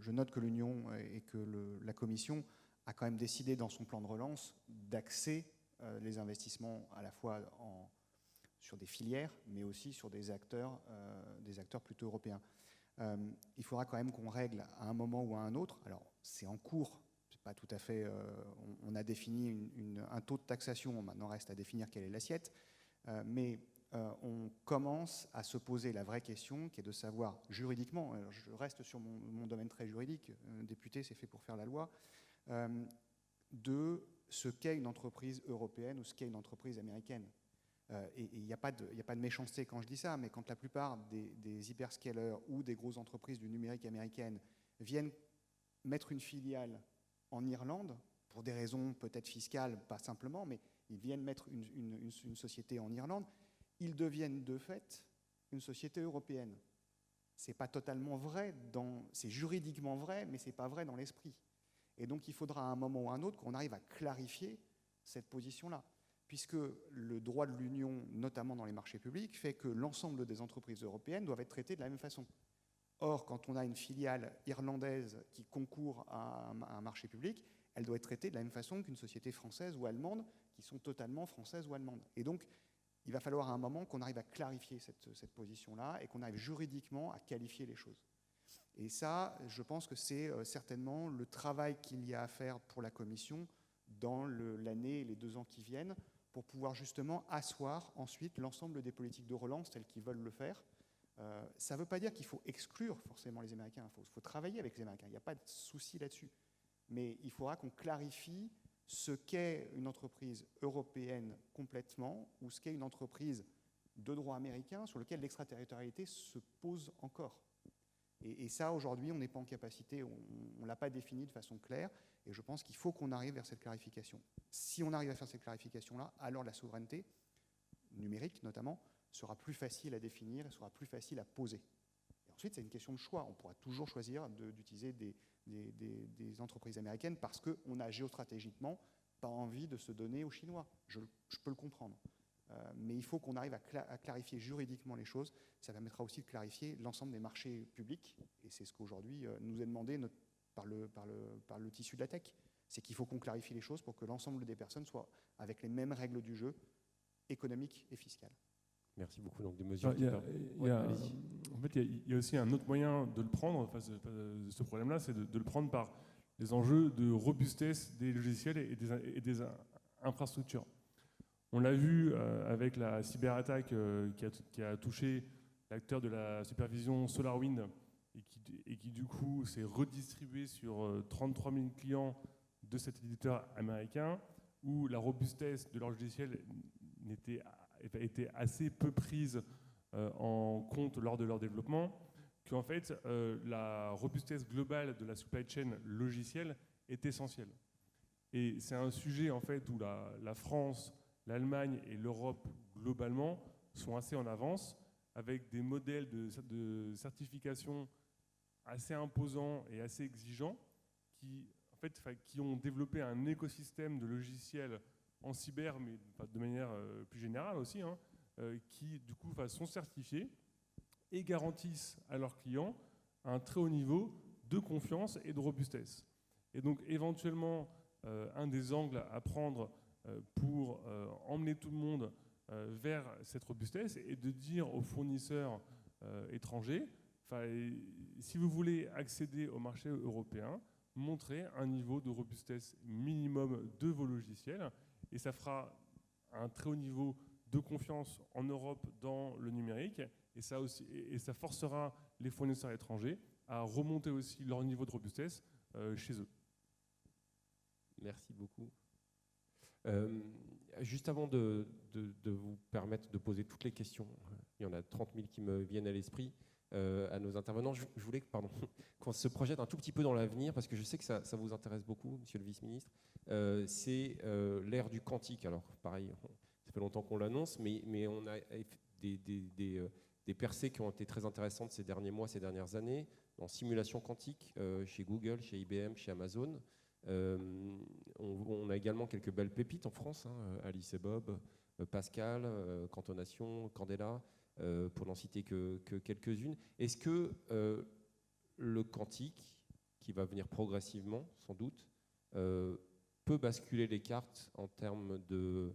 je note que l'Union et que la Commission a quand même décidé dans son plan de relance d'axer les investissements à la fois sur des filières, mais aussi sur des acteurs plutôt européens. Il faudra quand même qu'on règle à un moment ou à un autre. Alors c'est en cours, c'est pas tout à fait. On a défini un taux de taxation. Maintenant reste à définir quelle est l'assiette, mais on commence à se poser la vraie question, qui est de savoir juridiquement. Alors, je reste sur mon domaine très juridique. Député, c'est fait pour faire la loi. De ce qu'est une entreprise européenne ou ce qu'est une entreprise américaine. Et il n'y a pas de méchanceté quand je dis ça, mais quand la plupart des hyperscalers ou des grosses entreprises du numérique américaines viennent mettre une filiale en Irlande, pour des raisons peut-être fiscales, pas simplement, mais ils viennent mettre une société en Irlande, ils deviennent de fait une société européenne. C'est pas totalement vrai, c'est juridiquement vrai, mais c'est pas vrai dans l'esprit. Et donc il faudra à un moment ou à un autre qu'on arrive à clarifier cette position-là, puisque le droit de l'Union, notamment dans les marchés publics, fait que l'ensemble des entreprises européennes doivent être traitées de la même façon. Or, quand on a une filiale irlandaise qui concourt à un marché public, elle doit être traitée de la même façon qu'une société française ou allemande qui sont totalement françaises ou allemandes. Et donc, il va falloir à un moment qu'on arrive à clarifier cette position-là et qu'on arrive juridiquement à qualifier les choses. Et ça, je pense que c'est certainement le travail qu'il y a à faire pour la Commission dans l'année et les 2 ans qui viennent, pour pouvoir justement asseoir ensuite l'ensemble des politiques de relance telles qu'ils veulent le faire. Ça ne veut pas dire qu'il faut exclure forcément les Américains, il faut travailler avec les Américains, il n'y a pas de souci là-dessus. Mais il faudra qu'on clarifie ce qu'est une entreprise européenne complètement, ou ce qu'est une entreprise de droit américain sur lequel l'extraterritorialité se pose encore. Et ça, aujourd'hui, on n'est pas en capacité, on ne l'a pas défini de façon claire, et je pense qu'il faut qu'on arrive vers cette clarification. Si on arrive à faire cette clarification-là, alors la souveraineté, numérique notamment, sera plus facile à définir et sera plus facile à poser. Et ensuite, c'est une question de choix. On pourra toujours choisir d'utiliser des entreprises américaines parce qu'on a géostratégiquement pas envie de se donner aux Chinois. Je peux le comprendre. Mais il faut qu'on arrive à clarifier juridiquement les choses. Ça permettra aussi de clarifier l'ensemble des marchés publics. Et c'est ce qu'aujourd'hui nous est demandé par le tissu de la tech. C'est qu'il faut qu'on clarifie les choses pour que l'ensemble des personnes soient avec les mêmes règles du jeu, économiques et fiscales. Merci beaucoup. Donc, des mesures. En fait, il y a aussi un autre moyen de le prendre, face à ce problème-là, c'est de le prendre par les enjeux de robustesse des logiciels et des infrastructures. On l'a vu avec la cyberattaque qui a touché l'acteur de la supervision SolarWinds et qui du coup s'est redistribué sur 33 000 clients de cet éditeur américain, où la robustesse de leur logiciel était assez peu prise en compte lors de leur développement, qu'en fait la robustesse globale de la supply chain logicielle est essentielle. Et c'est un sujet en fait où la France, l'Allemagne et l'Europe globalement sont assez en avance, avec des modèles de certification assez imposants et assez exigeants qui ont développé un écosystème de logiciels en cyber, mais de manière plus générale aussi, qui du coup sont certifiés et garantissent à leurs clients un très haut niveau de confiance et de robustesse. Et donc éventuellement, un des angles à prendre pour emmener tout le monde vers cette robustesse et de dire aux fournisseurs étrangers, si vous voulez accéder au marché européen, montrez un niveau de robustesse minimum de vos logiciels, et ça fera un très haut niveau de confiance en Europe dans le numérique, et ça forcera les fournisseurs étrangers à remonter aussi leur niveau de robustesse chez eux. Merci beaucoup. Juste avant de vous permettre de poser toutes les questions, il y en a 30 000 qui me viennent à l'esprit, à nos intervenants, je voulais qu'on se projette un tout petit peu dans l'avenir, parce que je sais que ça vous intéresse beaucoup, monsieur le vice-ministre. C'est l'ère du quantique. Alors pareil, ça fait longtemps qu'on l'annonce, mais on a des percées qui ont été très intéressantes ces derniers mois, ces dernières années, en simulation quantique, chez Google, chez IBM, chez Amazon. On a également quelques belles pépites en France, Alice et Bob, Pascal, Cantonation, Candela, pour n'en citer que quelques-unes. Est-ce que le quantique, qui va venir progressivement, sans doute, peut basculer les cartes en termes de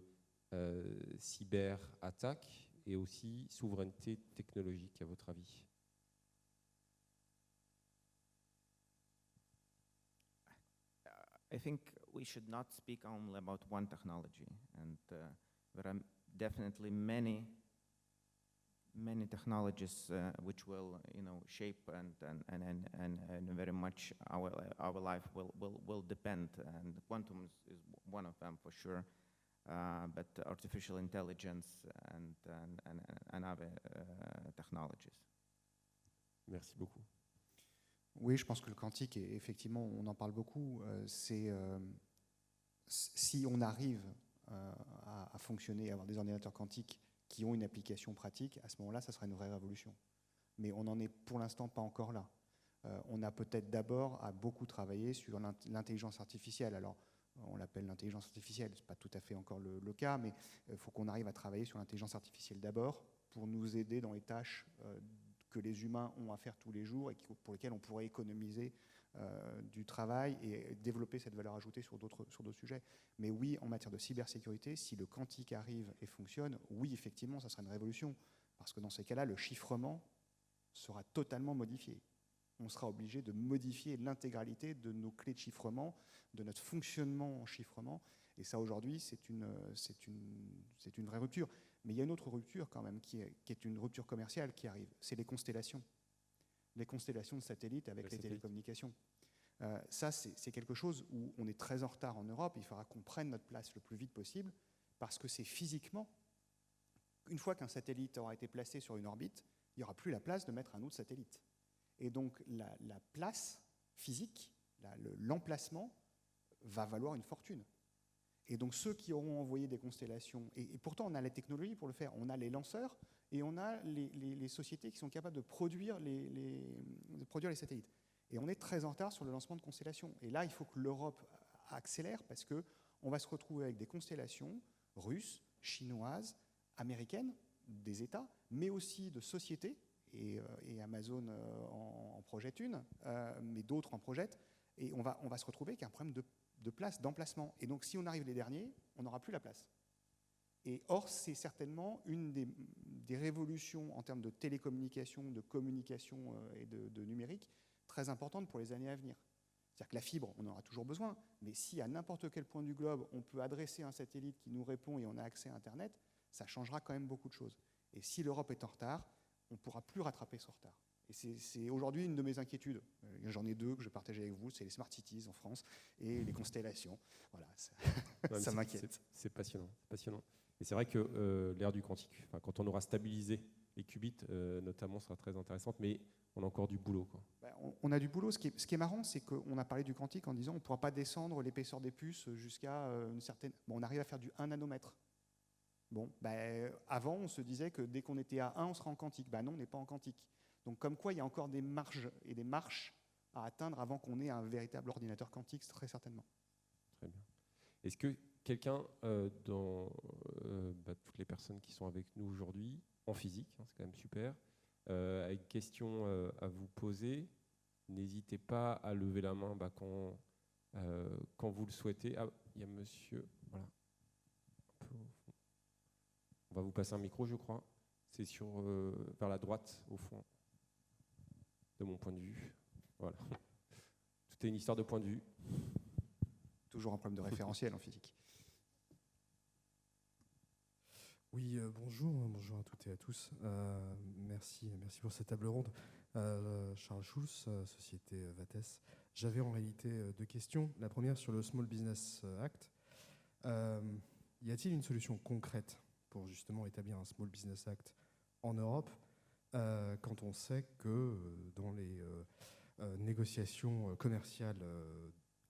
cyberattaque et aussi souveraineté technologique, à votre avis? I think we should not speak only about one technology, and there are definitely many technologies which will, shape and very much our life will depend. And quantum is one of them for sure, but artificial intelligence and other technologies. Merci beaucoup. Oui, je pense que le quantique, effectivement, on en parle beaucoup. Si on arrive à fonctionner, à avoir des ordinateurs quantiques qui ont une application pratique, à ce moment-là, ça sera une vraie révolution. Mais on n'en est pour l'instant pas encore là. On a peut-être d'abord à beaucoup travailler sur l'intelligence artificielle. Alors, on l'appelle l'intelligence artificielle, ce n'est pas tout à fait encore le cas, mais il faut qu'on arrive à travailler sur l'intelligence artificielle d'abord pour nous aider dans les tâches que les humains ont à faire tous les jours et pour lesquelles on pourrait économiser du travail et développer cette valeur ajoutée sur d'autres sujets. Mais oui, en matière de cybersécurité, si le quantique arrive et fonctionne, oui, effectivement, ça sera une révolution. Parce que dans ces cas-là, le chiffrement sera totalement modifié. On sera obligé de modifier l'intégralité de nos clés de chiffrement, de notre fonctionnement en chiffrement. Et ça, aujourd'hui, c'est une vraie rupture. Mais il y a une autre rupture quand même, qui est une rupture commerciale qui arrive. C'est les constellations. Les constellations de satellites avec les télécommunications. Ça, c'est quelque chose où on est très en retard en Europe. Il faudra qu'on prenne notre place le plus vite possible, parce que c'est physiquement, une fois qu'un satellite aura été placé sur une orbite, il n'y aura plus la place de mettre un autre satellite. Et donc la place physique, l'emplacement, va valoir une fortune. Et donc ceux qui auront envoyé des constellations, et pourtant on a la technologie pour le faire, on a les lanceurs et on a les sociétés qui sont capables de produire les satellites. Et on est très en retard sur le lancement de constellations. Et là, il faut que l'Europe accélère, parce qu'on va se retrouver avec des constellations russes, chinoises, américaines, des États, mais aussi de sociétés, et Amazon en projette une, mais d'autres en projettent, et on va se retrouver avec un problème de place, d'emplacement. Et donc si on arrive les derniers, on n'aura plus la place. Et or, c'est certainement une des révolutions en termes de télécommunication, de communication et de numérique très importantes pour les années à venir. C'est-à-dire que la fibre, on en aura toujours besoin, mais si à n'importe quel point du globe, on peut adresser un satellite qui nous répond et on a accès à Internet, ça changera quand même beaucoup de choses. Et si l'Europe est en retard, on ne pourra plus rattraper ce retard. Et c'est aujourd'hui une de mes inquiétudes. J'en ai deux que je partage avec vous, c'est les smart cities en France et les constellations. Voilà, ça m'inquiète. C'est passionnant, passionnant. Et c'est vrai que l'ère du quantique, quand on aura stabilisé les qubits, notamment, sera très intéressante, mais on a encore du boulot, quoi. On a du boulot. Ce qui est marrant, c'est qu'on a parlé du quantique en disant on ne pourra pas descendre l'épaisseur des puces jusqu'à une certaine... Bon, on arrive à faire du 1 nanomètre. Bon, avant, on se disait que dès qu'on était à 1, on sera en quantique. Non, on n'est pas en quantique. Donc, comme quoi, il y a encore des marges et des marches à atteindre avant qu'on ait un véritable ordinateur quantique, très certainement. Très bien. Est-ce que quelqu'un, dans toutes les personnes qui sont avec nous aujourd'hui, en physique, c'est quand même super, a une question à vous poser, n'hésitez pas à lever la main quand vous le souhaitez. Ah, il y a monsieur, voilà. On va vous passer un micro, je crois. C'est vers la droite, au fond, de mon point de vue. Voilà. Tout est une histoire de point de vue. Toujours un problème de référentiel en physique. Oui, bonjour à toutes et à tous. Merci pour cette table ronde. Charles Schulz, société Vates. J'avais en réalité deux questions. La première sur le Small Business Act. Y a-t-il une solution concrète pour justement établir un Small Business Act en Europe, quand on sait que dans les négociations commerciales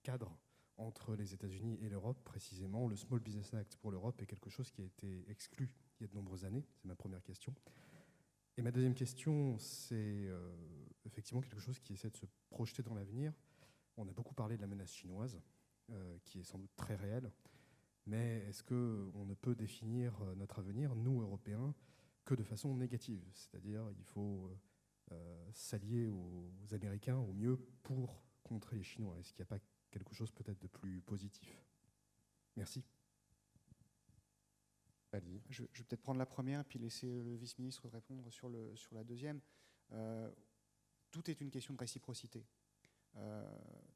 cadres entre les États-Unis et l'Europe, précisément, le Small Business Act pour l'Europe est quelque chose qui a été exclu il y a de nombreuses années. C'est ma première question. Et ma deuxième question, c'est effectivement quelque chose qui essaie de se projeter dans l'avenir. On a beaucoup parlé de la menace chinoise, qui est sans doute très réelle. Mais est-ce qu'on ne peut définir notre avenir, nous, Européens, que de façon négative? C'est-à-dire il faut s'allier aux Américains au mieux pour contrer les Chinois. Est-ce qu'il n'y a pas quelque chose peut-être de plus positif? Merci. Je vais peut-être prendre la première, puis laisser le vice-ministre répondre sur la deuxième. Tout est une question de réciprocité.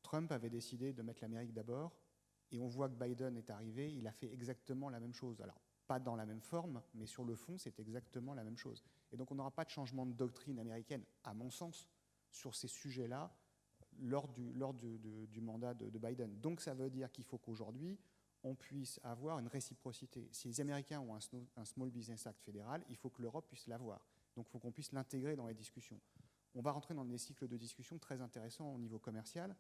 Trump avait décidé de mettre l'Amérique d'abord, et on voit que Biden est arrivé, il a fait exactement la même chose. Alors, pas dans la même forme, mais sur le fond, c'est exactement la même chose. Et donc, on n'aura pas de changement de doctrine américaine, à mon sens, sur ces sujets-là, lors du mandat de Biden. Donc, ça veut dire qu'il faut qu'aujourd'hui, on puisse avoir une réciprocité. Si les Américains ont un Small Business Act fédéral, il faut que l'Europe puisse l'avoir. Donc, il faut qu'on puisse l'intégrer dans les discussions. On va rentrer dans des cycles de discussion très intéressants au niveau commercial,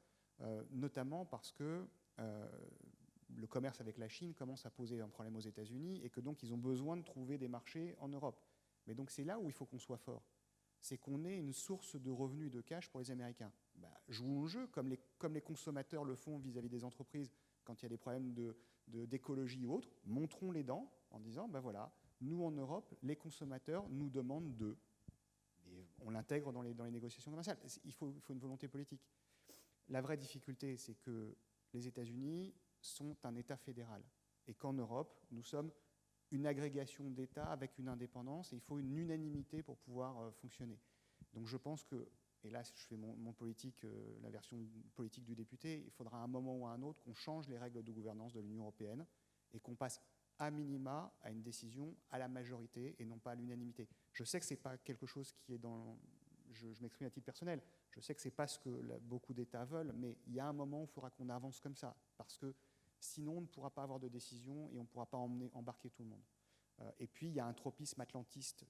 notamment parce que le commerce avec la Chine commence à poser un problème aux États-Unis et que donc ils ont besoin de trouver des marchés en Europe. Mais donc c'est là où il faut qu'on soit fort. C'est qu'on ait une source de revenus et de cash pour les Américains. Jouons au jeu, comme les consommateurs le font vis-à-vis des entreprises quand il y a des problèmes d'écologie ou autres. Montrons les dents en disant, voilà, nous en Europe, les consommateurs nous demandent d'eux. Et on l'intègre dans les négociations commerciales. Il faut une volonté politique. La vraie difficulté, c'est que les États-Unis sont un État fédéral et qu'en Europe, nous sommes une agrégation d'États avec une indépendance et il faut une unanimité pour pouvoir fonctionner. Donc je pense que, et là je fais mon politique, la version politique du député, il faudra à un moment ou à un autre qu'on change les règles de gouvernance de l'Union européenne et qu'on passe à minima à une décision à la majorité et non pas à l'unanimité. Je sais que ce n'est pas quelque chose qui est dans... Je m'exprime à titre personnel, je sais que ce n'est pas ce que beaucoup d'États veulent, mais il y a un moment où il faudra qu'on avance comme ça, parce que sinon on ne pourra pas avoir de décision et on ne pourra pas embarquer tout le monde. Et puis il y a un tropisme atlantiste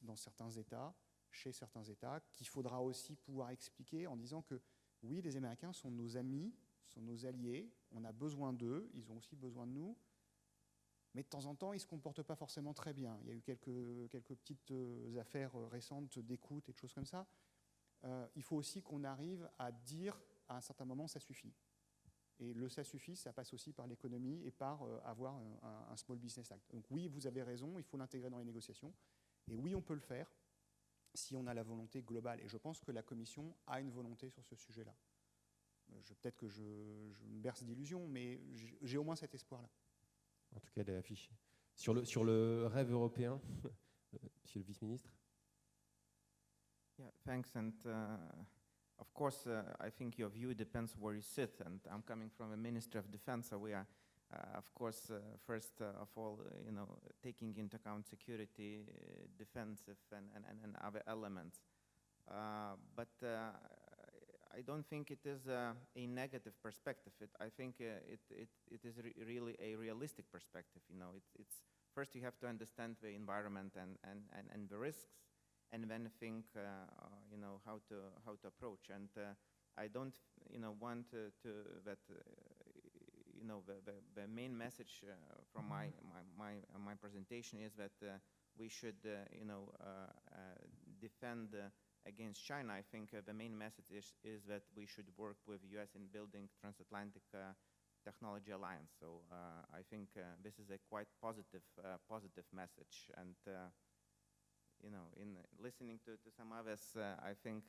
dans certains États, chez certains États, qu'il faudra aussi pouvoir expliquer en disant que oui, les Américains sont nos amis, sont nos alliés, on a besoin d'eux, ils ont aussi besoin de nous, mais de temps en temps, ils ne se comportent pas forcément très bien. Il y a eu quelques petites affaires récentes d'écoute et de choses comme ça. Il faut aussi qu'on arrive à dire à un certain moment, ça suffit. Et le ça suffit, ça passe aussi par l'économie et par avoir un Small Business Act. Donc oui, vous avez raison, il faut l'intégrer dans les négociations. Et oui, on peut le faire si on a la volonté globale. Et je pense que la Commission a une volonté sur ce sujet-là. Peut-être que je me berce d'illusions, mais j'ai au moins cet espoir-là. En tout cas, elle est affichée. Sur le rêve européen, Monsieur le vice-ministre. Yeah, thanks. And of course, I think your view depends where you sit. And I'm coming from a Ministry of Defense, so we are, of course, first of all, taking into account security, defensive, and other elements. But I don't think it is a negative perspective. I think it is really a realistic perspective. It's first you have to understand the environment and the risks, and then think how to approach. And I don't want to that the main message from my presentation is that we should defend against China. I think the main message is that we should work with the US in building transatlantic technology alliance. So I think this is a quite positive message. And in listening to some others, I think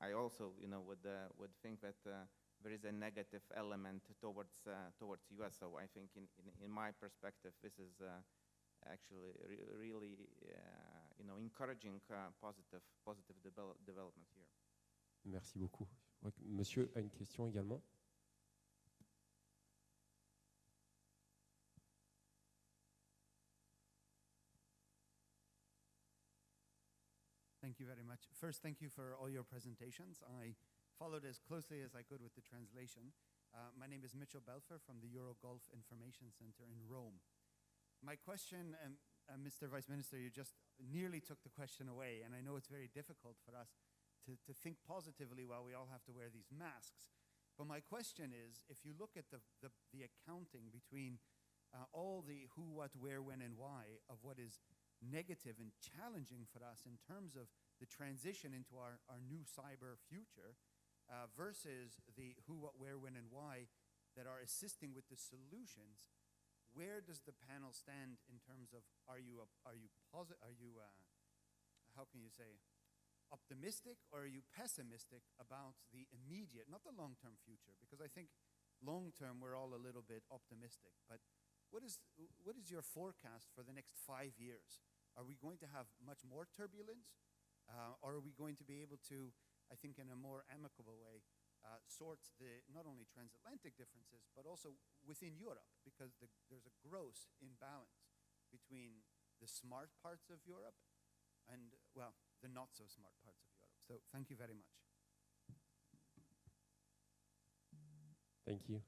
I also would think that there is a negative element towards US. So I think in my perspective, this is actually really encouraging positive development here. Merci beaucoup. Monsieur a une question également. Thank you very much. First, thank you for all your presentations. I followed as closely as I could with the translation. My name is Mitchell Belfer from the Eurogulf Information Center in Rome. My question, Mr. Vice Minister, you just nearly took the question away, and I know it's very difficult for us to think positively while we all have to wear these masks. But my question is, if you look at the accounting between all the who, what, where, when, and why of what is negative and challenging for us in terms of the transition into our new cyber future versus the who, what, where, when, and why that are assisting with the solutions, where does the panel stand in terms of how can you say, optimistic, or are you pessimistic about the immediate, not the long-term future? Because I think long-term we're all a little bit optimistic, but what is your forecast for the next 5 years? Are we going to have much more turbulence? Or are we going to be able to, I think in a more amicable way, sort the not only transatlantic differences, but also within Europe, because there's a gross imbalance between the smart parts of Europe and, well, the not so smart parts of Europe. So thank you very much. Thank you.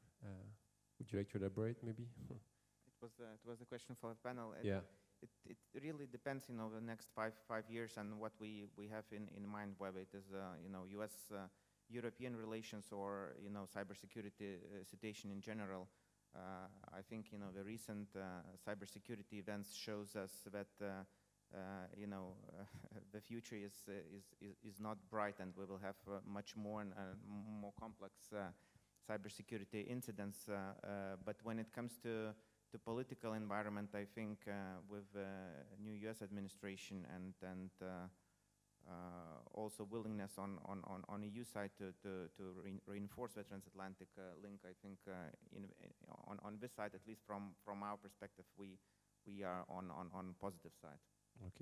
Would you like to elaborate, maybe? It was a question for the panel. Yeah. It really depends, the next five years and what we have in mind, whether it is, U.S. European relations or, cybersecurity situation in general. I think, the recent cybersecurity events shows us that, the future is not bright, and we will have much more and more complex cybersecurity incidents. But when it comes to the political environment, I think with the new U.S. administration and Also willingness on EU side to reinforce the transatlantic link. I think on this side, at least from our perspective, we are on positive side. Ok.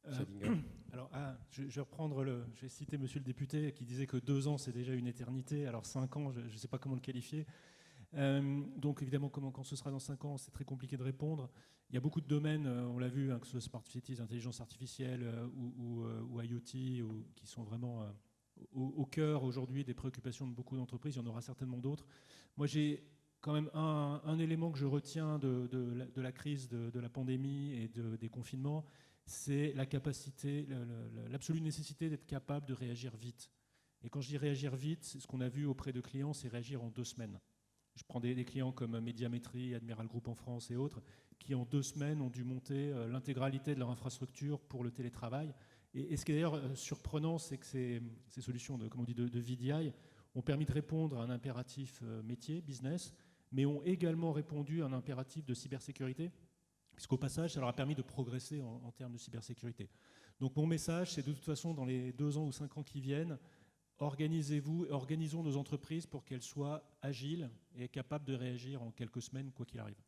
Euh, Schrödinger. Alors, je vais reprendre je vais citer monsieur le député qui disait que 2 ans c'est déjà une éternité, alors 5 ans, je ne sais pas comment le qualifier. Donc évidemment, quand ce sera dans 5 ans, c'est très compliqué de répondre. Il y a beaucoup de domaines, on l'a vu, que ce soit Smart Cities, intelligence artificielle ou IoT, qui sont vraiment au cœur aujourd'hui des préoccupations de beaucoup d'entreprises. Il y en aura certainement d'autres. Moi, j'ai quand même un élément que je retiens de la crise, de la pandémie et des confinements, c'est la capacité, l'absolue nécessité d'être capable de réagir vite. Et quand je dis réagir vite, c'est ce qu'on a vu auprès de clients, c'est réagir en 2 semaines. Je prends des clients comme Médiamétrie, Admiral Group en France et autres, qui en 2 semaines ont dû monter l'intégralité de leur infrastructure pour le télétravail. Et ce qui est d'ailleurs surprenant, c'est que ces solutions de VDI ont permis de répondre à un impératif métier, business, mais ont également répondu à un impératif de cybersécurité, puisqu'au passage, ça leur a permis de progresser en termes de cybersécurité. Donc mon message, c'est de toute façon, dans les 2 ans ou 5 ans qui viennent, organisez-vous, organisons nos entreprises pour qu'elles soient agiles et capables de réagir en quelques semaines, quoi qu'il arrive.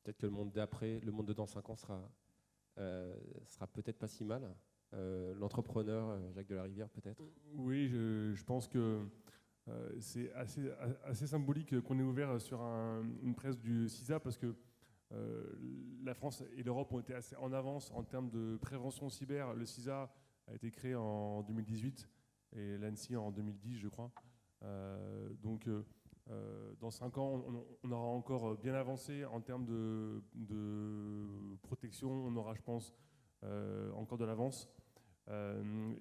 Peut-être que le monde d'après, le monde de dans 5 ans sera peut-être pas si mal. L'entrepreneur, Jacques Delarivière, peut-être. Oui, je pense que c'est assez symbolique qu'on ait ouvert sur une presse du CISA parce que la France et l'Europe ont été assez en avance en termes de prévention cyber. Le CISA a été créé en 2018 et l'ANSSI en 2010, je crois. Donc, dans 5 ans, on aura encore bien avancé en termes de protection. On aura, je pense, encore de l'avance.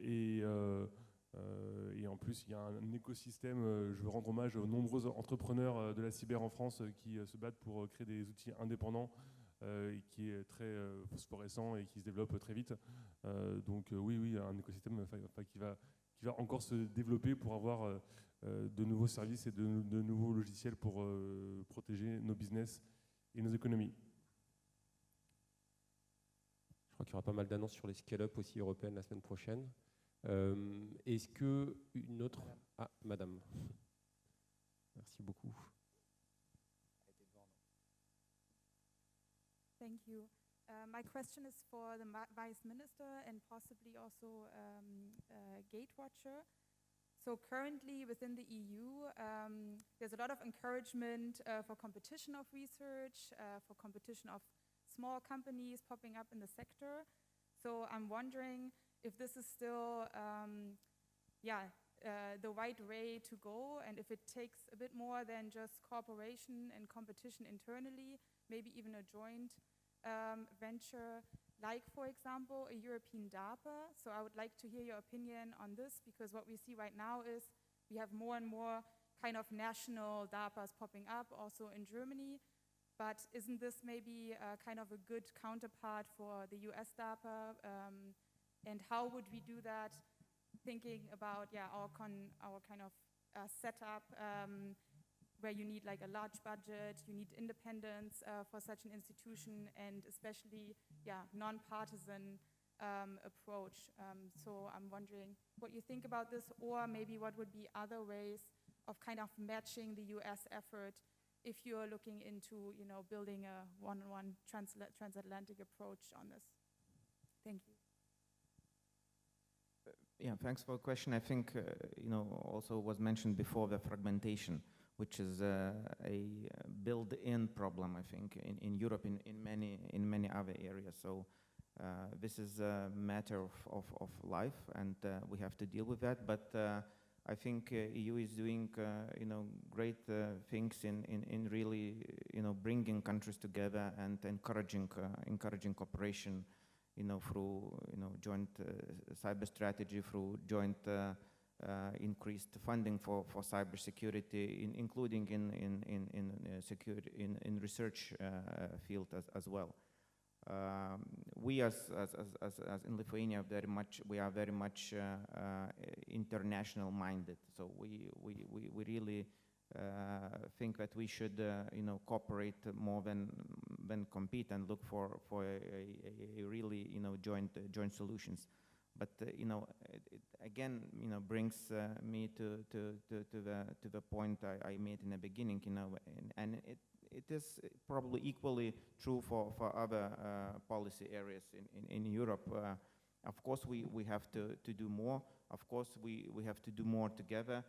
Et en plus, il y a un écosystème. Je veux rendre hommage aux nombreux entrepreneurs de la cyber en France qui se battent pour créer des outils indépendants et qui est très phosphorescent et qui se développe très vite. Donc oui, un écosystème qui va encore se développer pour avoir de nouveaux services et de nouveaux logiciels pour protéger nos business et nos économies. Je crois qu'il y aura pas mal d'annonces sur les scale-up aussi européennes la semaine prochaine. Est-ce que une autre... Ah, madame. Merci beaucoup. Thank you. My question is for the Vice Minister and possibly also Gatewatcher. So currently within the EU, there's a lot of encouragement for competition of research, for competition of small companies popping up in the sector. So I'm wondering if this is still the right way to go, and if it takes a bit more than just cooperation and competition internally, maybe even a joint venture, like, for example, a European DARPA. So I would like to hear your opinion on this, because what we see right now is we have more and more kind of national DARPAs popping up, also in Germany. But isn't this maybe kind of a good counterpart for the US DARPA? And how would we do that, thinking about our kind of setup, where you need like a large budget, you need independence for such an institution, and especially non-partisan approach. So I'm wondering what you think about this, or maybe what would be other ways of kind of matching the US effort if you're looking into, building a one-on-one transatlantic approach on this. Thank you. Yeah, thanks for the question. I think, also was mentioned before the fragmentation, which is a built-in problem, I think, in Europe, in many other areas. So this is a matter of life, and we have to deal with that. But I think EU is doing, great things in really, bringing countries together and encouraging cooperation, through, joint cyber strategy, through joint increased funding for cybersecurity, including in research field as well. We as in Lithuania we are very much international minded. So we really think that we should cooperate more than compete, and look for a really joint solutions. But it again, brings me to the point I made in the beginning, and it is probably equally true for other policy areas in Europe. Of course, we have to do more. Of course, we have to do more together.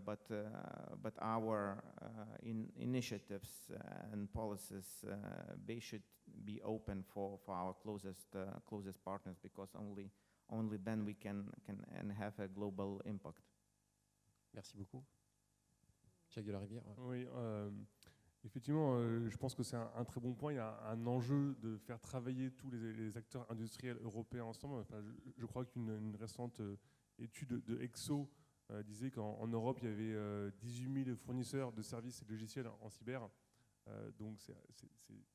But our initiatives and policies, they should be open for our closest partners, because only then we can and have a global impact. Merci beaucoup. Jacques de la Rivière. Oui, effectivement, je pense que c'est un très bon point. Il y a un enjeu de faire travailler tous les acteurs industriels européens ensemble. Enfin, je crois qu'une récente étude de Exo disait qu'en Europe, il y avait 18 000 fournisseurs de services et de logiciels en cyber. Donc c'est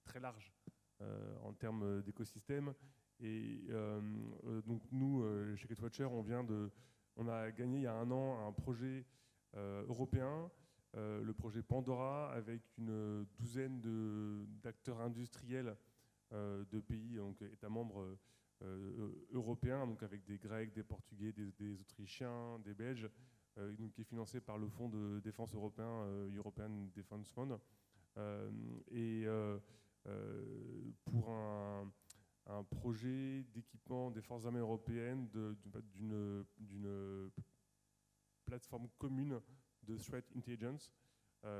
très large en termes d'écosystème. Et donc nous, chez Gatewatcher, on a gagné il y a un an un projet européen, le projet Pandora, avec une douzaine d'acteurs industriels de pays, donc États membres européens, donc avec des Grecs, des Portugais, des Autrichiens, des Belges, donc qui est financé par le Fonds de défense européen, European Defence Fund, pour un projet d'équipement des forces armées européennes d'une plateforme commune de threat intelligence.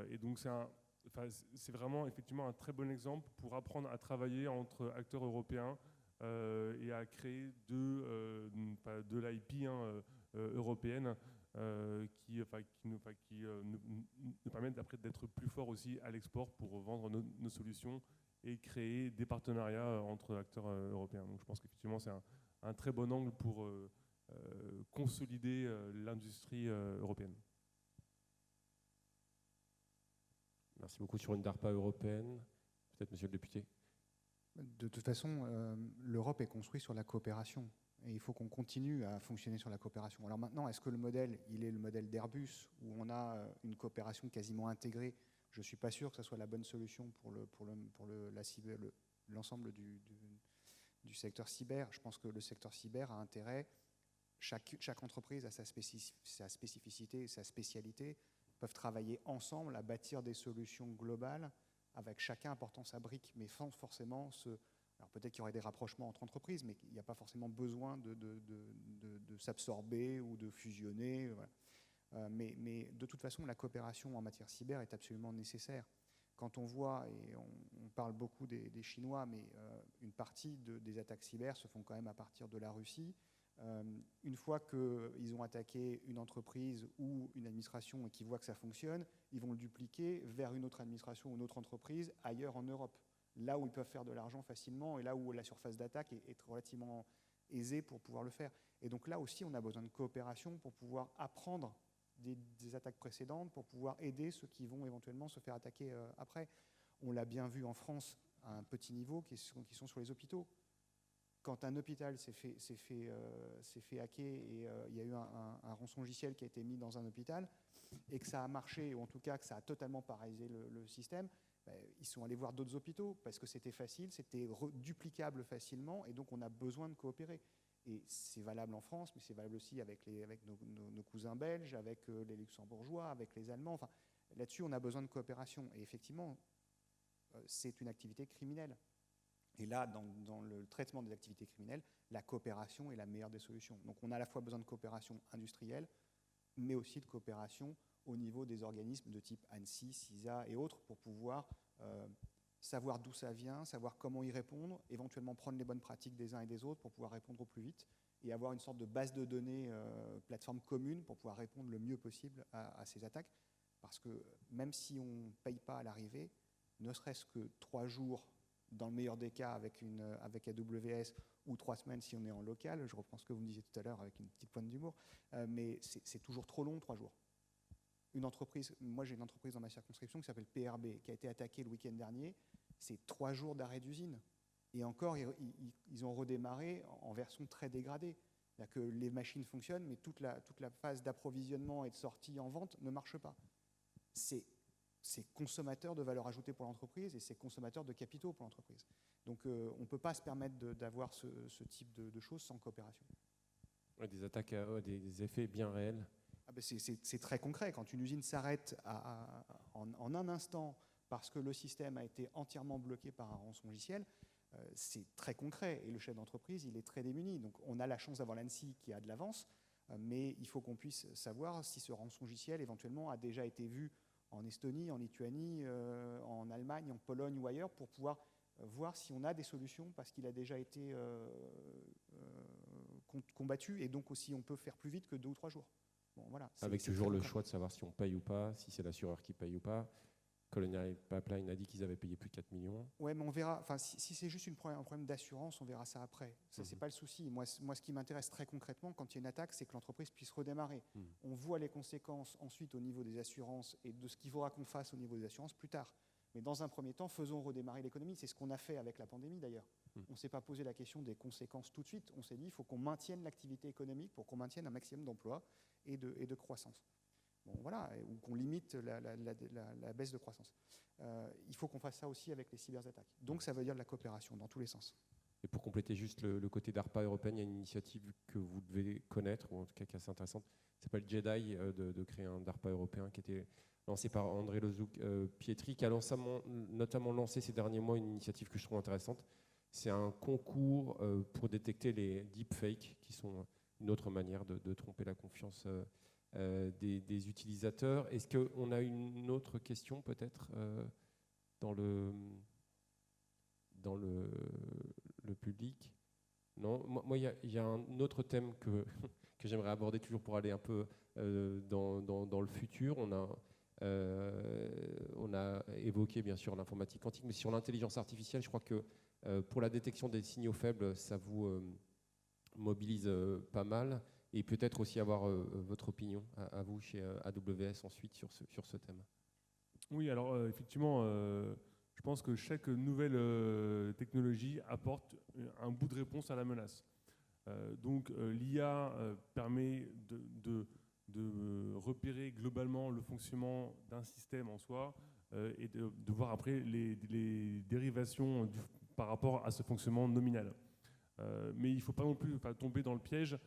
Et donc c'est vraiment effectivement un très bon exemple pour apprendre à travailler entre acteurs européens et à créer de l'IP européenne qui nous permettent après d'être plus forts aussi à l'export pour vendre nos solutions et créer des partenariats entre acteurs européens. Donc je pense qu'effectivement c'est un très bon angle pour consolider l'industrie européenne. Merci beaucoup. Sur une DARPA européenne, peut-être monsieur le député. De toute façon, l'Europe est construite sur la coopération. Et il faut qu'on continue à fonctionner sur la coopération. Alors maintenant, est-ce que le modèle, il est le modèle d'Airbus, où on a une coopération quasiment intégrée? Je ne suis pas sûr que ce soit la bonne solution pour l'ensemble du secteur cyber. Je pense que le secteur cyber a intérêt, chaque entreprise a sa spécificité, sa spécialité, peuvent travailler ensemble à bâtir des solutions globales, avec chacun apportant sa brique, mais sans forcément alors peut-être qu'il y aurait des rapprochements entre entreprises, mais il n'y a pas forcément besoin de s'absorber ou de fusionner. Voilà. Mais de toute façon, la coopération en matière cyber est absolument nécessaire. Quand on voit, et on parle beaucoup des Chinois, mais une partie des attaques cyber se font quand même à partir de la Russie. Une fois qu'ils ont attaqué une entreprise ou une administration et qu'ils voient que ça fonctionne, ils vont le dupliquer vers une autre administration ou une autre entreprise ailleurs en Europe, là où ils peuvent faire de l'argent facilement et là où la surface d'attaque est relativement aisée pour pouvoir le faire. Et donc là aussi, on a besoin de coopération pour pouvoir apprendre des attaques précédentes, pour pouvoir aider ceux qui vont éventuellement se faire attaquer après. On l'a bien vu en France à un petit niveau, qui sont sur les hôpitaux. Quand un hôpital s'est fait hacker et il y a eu un rançongiciel qui a été mis dans un hôpital et que ça a marché, ou en tout cas que ça a totalement paralysé le système, ils sont allés voir d'autres hôpitaux parce que c'était facile, c'était duplicable facilement, et donc on a besoin de coopérer. Et c'est valable en France, mais c'est valable aussi avec nos cousins belges, avec les luxembourgeois, avec les Allemands. Enfin, là-dessus, on a besoin de coopération. Et effectivement, c'est une activité criminelle. Et là, dans le traitement des activités criminelles, la coopération est la meilleure des solutions. Donc on a à la fois besoin de coopération industrielle, mais aussi de coopération au niveau des organismes de type ANSSI, CISA et autres, pour pouvoir savoir d'où ça vient, savoir comment y répondre, éventuellement prendre les bonnes pratiques des uns et des autres pour pouvoir répondre au plus vite, et avoir une sorte de base de données, plateforme commune, pour pouvoir répondre le mieux possible à ces attaques. Parce que même si on ne paye pas à l'arrivée, ne serait-ce que 3 jours, dans le meilleur des cas avec AWS, ou 3 semaines si on est en local, je reprends ce que vous me disiez tout à l'heure avec une petite pointe d'humour, mais c'est toujours trop long, 3 jours. Moi j'ai une entreprise dans ma circonscription qui s'appelle PRB, qui a été attaquée le week-end dernier. C'est 3 jours d'arrêt d'usine. Et encore, ils ont redémarré en version très dégradée. C'est-à-dire que les machines fonctionnent, mais toute la phase d'approvisionnement et de sortie en vente ne marche pas. C'est consommateur de valeur ajoutée pour l'entreprise et c'est consommateur de capitaux pour l'entreprise. Donc on ne peut pas se permettre d'avoir ce type de choses sans coopération. Ouais, des attaques, des effets bien réels. Ah ben c'est très concret. Quand une usine s'arrête en un instant parce que le système a été entièrement bloqué par un rançongiciel, c'est très concret. Et le chef d'entreprise, il est très démuni. Donc on a la chance d'avoir l'ANSSI qui a de l'avance, mais il faut qu'on puisse savoir si ce rançongiciel éventuellement a déjà été vu en Estonie, en Lituanie, en Allemagne, en Pologne ou ailleurs, pour pouvoir voir si on a des solutions parce qu'il a déjà été combattu, et donc aussi on peut faire plus vite que 2 ou 3 jours. Bon, voilà, Avec c'est toujours très le concret. choix de savoir si on paye ou pas, si c'est l'assureur qui paye ou pas. Colonial Pipeline a dit qu'ils avaient payé plus de 4 millions. Ouais, mais on verra. Enfin, si c'est juste un problème d'assurance, on verra ça après. Ça, c'est pas le souci. Moi, ce qui m'intéresse très concrètement quand il y a une attaque, c'est que l'entreprise puisse redémarrer. On voit les conséquences ensuite au niveau des assurances et de ce qu'il faudra qu'on fasse au niveau des assurances plus tard. Mais dans un premier temps, faisons redémarrer l'économie. C'est ce qu'on a fait avec la pandémie d'ailleurs. On ne s'est pas posé la question des conséquences tout de suite. On s'est dit il faut qu'on maintienne l'activité économique pour qu'on maintienne un maximum d'emplois et de croissance. Bon, voilà, ou qu'on limite la baisse de croissance. Il faut qu'on fasse ça aussi avec les cyberattaques. Donc ça veut dire de la coopération dans tous les sens. Et pour compléter juste le côté d'ARPA européenne, il y a une initiative que vous devez connaître, ou en tout cas qui est assez intéressante, qui s'appelle JEDI, de créer un DARPA européen, qui était lancé par André Lezouk-Pietri, qui a notamment lancé ces derniers mois une initiative que je trouve intéressante. C'est un concours pour détecter les deepfakes, qui sont une autre manière de tromper la confiance des utilisateurs. Est-ce qu'on a une autre question peut-être dans le public? Non, moi il y a un autre thème que j'aimerais aborder toujours pour aller un peu dans le futur. On a évoqué bien sûr l'informatique quantique, mais sur l'intelligence artificielle, je crois que pour la détection des signaux faibles, ça vous mobilise pas mal. Et peut-être aussi avoir votre opinion à vous chez AWS ensuite sur ce thème. Oui, alors effectivement, je pense que chaque nouvelle technologie apporte un bout de réponse à la menace. Donc l'IA permet de repérer globalement le fonctionnement d'un système en soi et de voir après les dérivations par rapport à ce fonctionnement nominal. Mais il ne faut pas non plus tomber dans le piège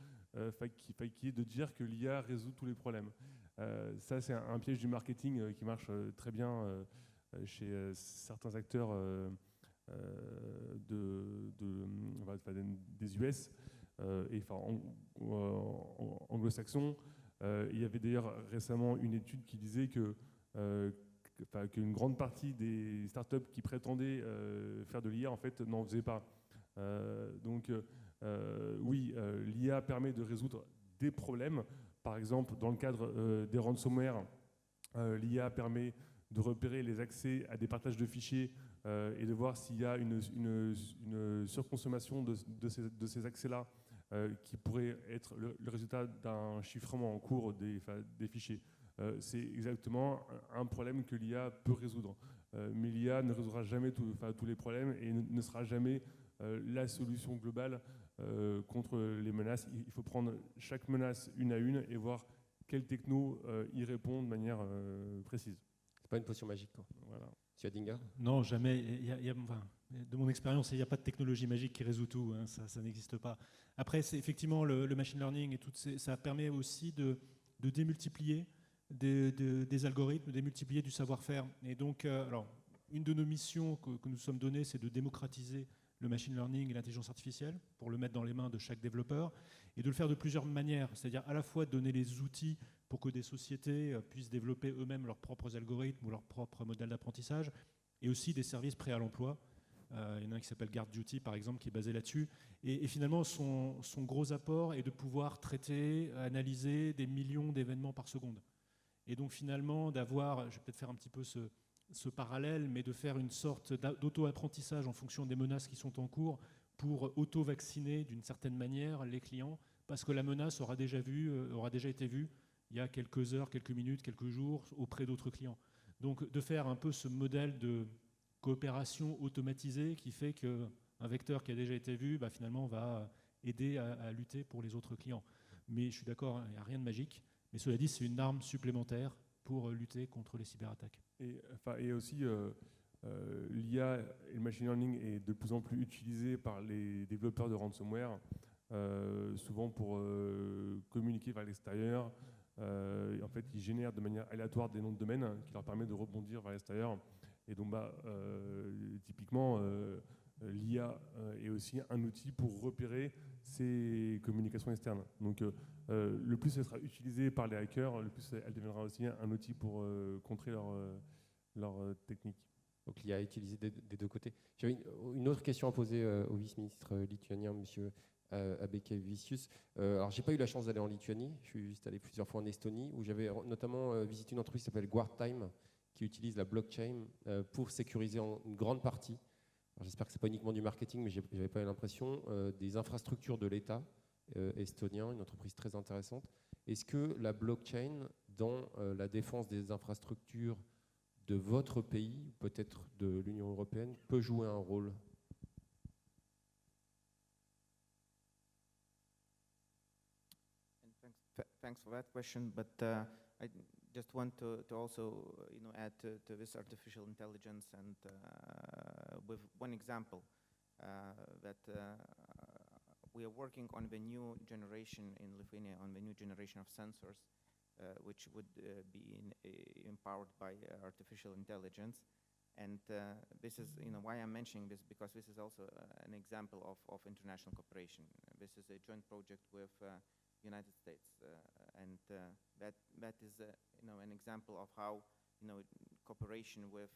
qui est de dire que l'IA résout tous les problèmes. Ça, c'est un piège du marketing qui marche très bien chez certains acteurs des US et anglo-saxons. Il y avait d'ailleurs récemment une étude qui disait qu'une grande partie des startups qui prétendaient faire de l'IA en fait n'en faisaient pas. Oui, l'IA permet de résoudre des problèmes. Par exemple, dans le cadre des ransomware, l'IA permet de repérer les accès à des partages de fichiers et de voir s'il y a une surconsommation de ces accès-là qui pourrait être le résultat d'un chiffrement en cours des fichiers. C'est exactement un problème que l'IA peut résoudre. Mais l'IA ne résoudra jamais tous les problèmes et ne sera jamais la solution globale contre les menaces. Il faut prendre chaque menace une à une et voir quelle techno y répond de manière précise. C'est pas une potion magique, quoi. Voilà. Tu as Dinga ? Non, jamais. De mon expérience, il n'y a pas de technologie magique qui résout tout. Hein, ça n'existe pas. Après, c'est effectivement le machine learning et ça permet aussi de démultiplier des algorithmes, de démultiplier du savoir-faire. Et donc, alors, une de nos missions que nous sommes données, c'est de démocratiser le machine learning et l'intelligence artificielle pour le mettre dans les mains de chaque développeur et de le faire de plusieurs manières, c'est-à-dire à la fois de donner les outils pour que des sociétés puissent développer eux-mêmes leurs propres algorithmes ou leurs propres modèles d'apprentissage et aussi des services prêts à l'emploi. Il y en a un qui s'appelle GuardDuty par exemple qui est basé là-dessus et finalement son gros apport est de pouvoir traiter, analyser des millions d'événements par seconde et donc finalement d'avoir, je vais peut-être faire un petit peu ce parallèle, mais de faire une sorte d'auto-apprentissage en fonction des menaces qui sont en cours pour auto-vacciner d'une certaine manière les clients, parce que la menace aura déjà été vue il y a quelques heures, quelques minutes, quelques jours auprès d'autres clients. Donc de faire un peu ce modèle de coopération automatisée qui fait qu'un vecteur qui a déjà été vu, finalement va aider à lutter pour les autres clients. Mais je suis d'accord, il n'y a rien de magique, mais cela dit, c'est une arme supplémentaire pour lutter contre les cyberattaques. Et aussi, l'IA et le machine learning est de plus en plus utilisé par les développeurs de ransomware, souvent pour communiquer vers l'extérieur. En fait, ils génèrent de manière aléatoire des noms de domaine qui leur permettent de rebondir vers l'extérieur. Et donc, typiquement, l'IA est aussi un outil pour repérer ces communications externes. Donc, le plus elle sera utilisée par les hackers, le plus elle deviendra aussi un outil pour contrer leur technique. Donc l'IA est utilisé des deux côtés. J'avais une autre question à poser au vice-ministre lituanien, M. Abekevicius. Alors, j'ai pas eu la chance d'aller en Lituanie. Je suis juste allé plusieurs fois en Estonie, où j'avais notamment visité une entreprise qui s'appelle Guardtime, qui utilise la blockchain pour sécuriser en une grande partie. J'espère que c'est pas uniquement du marketing, mais j'avais pas eu l'impression des infrastructures de l'État estonien, une entreprise très intéressante. Est-ce que la blockchain dans la défense des infrastructures de votre pays, peut-être de l'Union européenne, peut jouer un rôle? Thanks for that question, but I just want to also add to this artificial intelligence and with one example that we are working on the new generation in Lithuania, on the new generation of sensors which would be empowered by artificial intelligence. And this is, why I'm mentioning this, because this is also an example of international cooperation. This is a joint project with United States, and that is, an example of how, cooperation with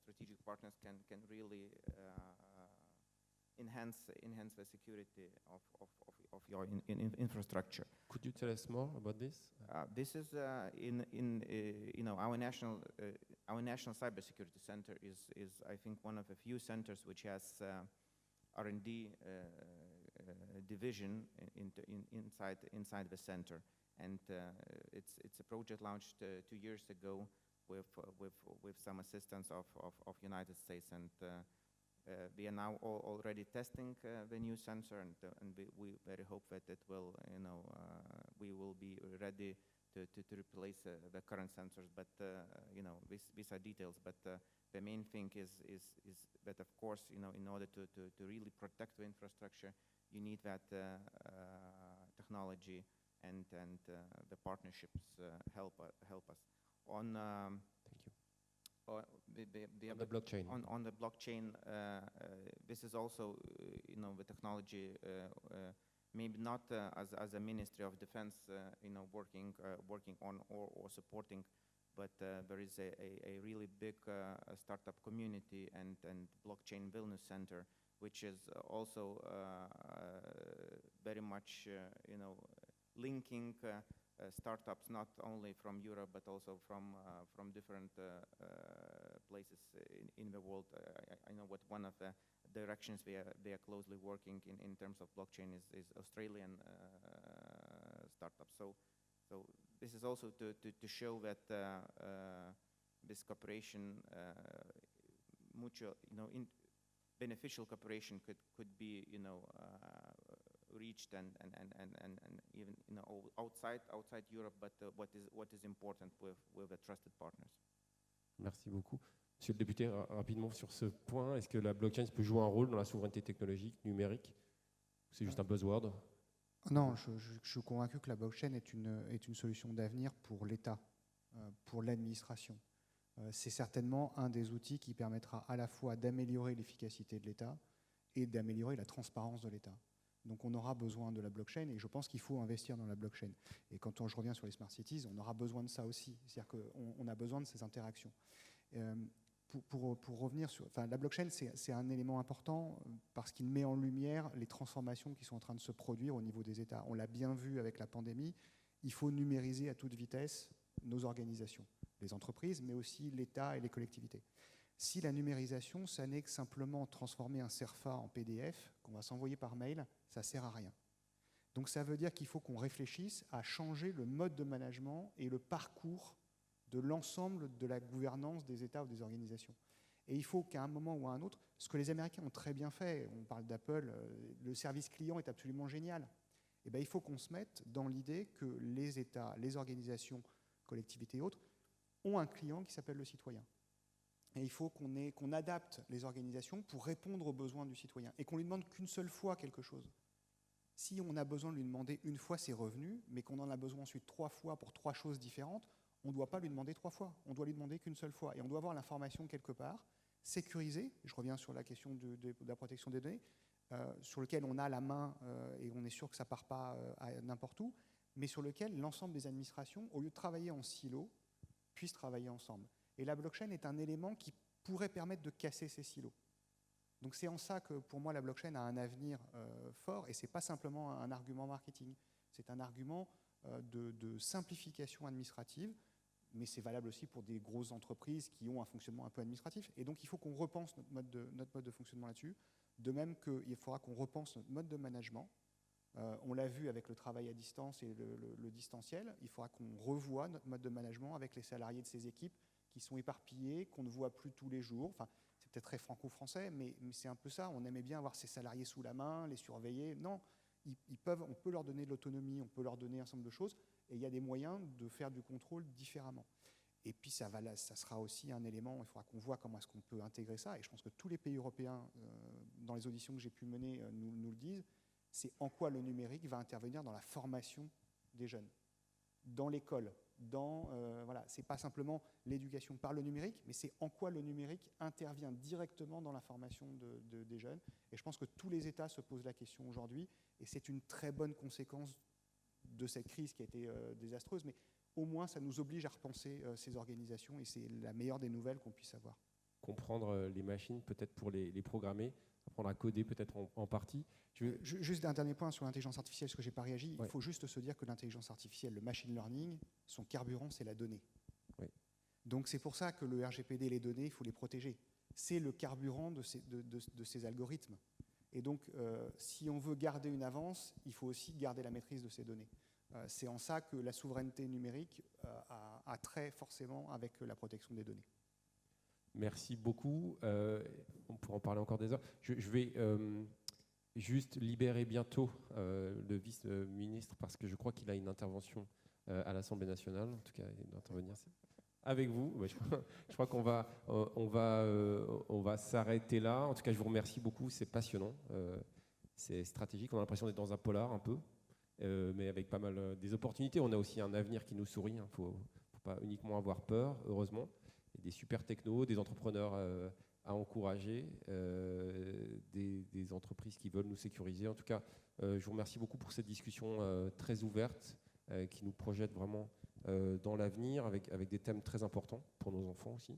strategic partners can really enhance the security of your infrastructure. Could you tell us more about this? This is our national cybersecurity center is I think one of the few centers which has R&D division inside the center, and it's a project launched 2 years ago with some assistance of United States, and we are now already testing the new sensor, and we very hope that it will, we will be ready to replace the current sensors. But these are details. But the main thing is that, of course, in order to really protect the infrastructure, you need that technology, and the partnerships help us on. Thank you. The blockchain. On the blockchain, this is also, the technology, maybe not as a Ministry of Defense, working on or supporting, but there is a really big startup community and blockchain Vilnius Center, which is also very much, linking startups not only from Europe but also from different places in the world. I know what one of the directions they are closely working in terms of blockchain is Australian startups. So this is also to show that this cooperation, mutual, beneficial cooperation could be, reached and even outside Europe, but what is important with the trusted partners. Merci beaucoup. Monsieur le député, rapidement sur ce point, est-ce que la blockchain peut jouer un rôle dans la souveraineté technologique numérique? C'est juste un buzzword? Non, je suis convaincu que la blockchain est une solution d'avenir pour l'État, pour l'administration. C'est certainement un des outils qui permettra à la fois d'améliorer l'efficacité de l'État et d'améliorer la transparence de l'État. Donc on aura besoin de la blockchain, et je pense qu'il faut investir dans la blockchain. Et quand je reviens sur les smart cities, on aura besoin de ça aussi. C'est-à-dire qu'on a besoin de ces interactions. Pour revenir sur... Enfin, la blockchain, c'est un élément important parce qu'il met en lumière les transformations qui sont en train de se produire au niveau des États. On l'a bien vu avec la pandémie, il faut numériser à toute vitesse nos organisations, les entreprises, mais aussi l'État et les collectivités. Si la numérisation, ça n'est que simplement transformer un CERFA en PDF qu'on va s'envoyer par mail, ça ne sert à rien. Donc ça veut dire qu'il faut qu'on réfléchisse à changer le mode de management et le parcours de l'ensemble de la gouvernance des États ou des organisations. Et il faut qu'à un moment ou à un autre, ce que les Américains ont très bien fait, on parle d'Apple, le service client est absolument génial. Et bien, il faut qu'on se mette dans l'idée que les États, les organisations, collectivités et autres, ont un client qui s'appelle le citoyen. Et il faut qu'on adapte les organisations pour répondre aux besoins du citoyen et qu'on lui demande qu'une seule fois quelque chose. Si on a besoin de lui demander une fois ses revenus, mais qu'on en a besoin ensuite 3 fois pour 3 choses différentes, on ne doit pas lui demander 3 fois. On doit lui demander qu'une seule fois. Et on doit avoir l'information quelque part, sécurisée. Je reviens sur la question de la protection des données, sur lequel on a la main et on est sûr que ça ne part pas à n'importe où, mais sur lequel l'ensemble des administrations, au lieu de travailler en silo, puissent travailler ensemble. Et la blockchain est un élément qui pourrait permettre de casser ces silos. Donc c'est en ça que pour moi la blockchain a un avenir fort, et ce n'est pas simplement un argument marketing, c'est un argument de simplification administrative, mais c'est valable aussi pour des grosses entreprises qui ont un fonctionnement un peu administratif. Et donc il faut qu'on repense notre mode de fonctionnement là-dessus, de même qu'il faudra qu'on repense notre mode de management. On l'a vu avec le travail à distance et le distanciel, il faudra qu'on revoie notre mode de management avec les salariés de ces équipes qui sont éparpillés, qu'on ne voit plus tous les jours. Enfin, c'est peut-être très franco-français, mais c'est un peu ça. On aimait bien avoir ces salariés sous la main, les surveiller. Non, on peut leur donner de l'autonomie, on peut leur donner un certain nombre de choses, et il y a des moyens de faire du contrôle différemment. Et puis ça sera aussi un élément, il faudra qu'on voit comment est-ce qu'on peut intégrer ça, et je pense que tous les pays européens, dans les auditions que j'ai pu mener, nous le disent, c'est en quoi le numérique va intervenir dans la formation des jeunes, dans l'école, voilà, c'est pas simplement l'éducation par le numérique, mais c'est en quoi le numérique intervient directement dans la formation des jeunes. Et je pense que tous les États se posent la question aujourd'hui, et c'est une très bonne conséquence de cette crise qui a été désastreuse, mais au moins ça nous oblige à repenser ces organisations, et c'est la meilleure des nouvelles qu'on puisse avoir. Comprendre les machines, peut-être pour les programmer, apprendre à coder peut-être en partie. Juste un dernier point sur l'intelligence artificielle, parce que je n'ai pas réagi. Ouais. Il faut juste se dire que l'intelligence artificielle, le machine learning, son carburant, c'est la donnée. Oui. Donc c'est pour ça que le RGPD, les données, il faut les protéger. C'est le carburant de ces algorithmes. Et donc, si on veut garder une avance, il faut aussi garder la maîtrise de ces données. C'est en ça que la souveraineté numérique a trait forcément avec la protection des données. Merci beaucoup. On pourra en parler encore des heures. Je vais juste libérer bientôt le vice-ministre parce que je crois qu'il a une intervention à l'Assemblée nationale. En tout cas, il doit intervenir avec vous. Je crois qu'on va s'arrêter là. En tout cas, je vous remercie beaucoup. C'est passionnant. C'est stratégique. On a l'impression d'être dans un polar un peu, mais avec pas mal des opportunités. On a aussi un avenir qui nous sourit. Il ne faut pas uniquement avoir peur, heureusement. Et des super technos, des entrepreneurs à encourager, des entreprises qui veulent nous sécuriser. En tout cas, je vous remercie beaucoup pour cette discussion très ouverte qui nous projette vraiment dans l'avenir avec des thèmes très importants pour nos enfants aussi.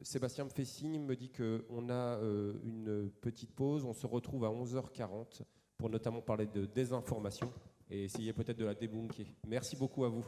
Sébastien me fait signe, me dit qu'on a une petite pause. On se retrouve à 11h40 pour notamment parler de désinformation et essayer peut-être de la débunker. Merci beaucoup à vous.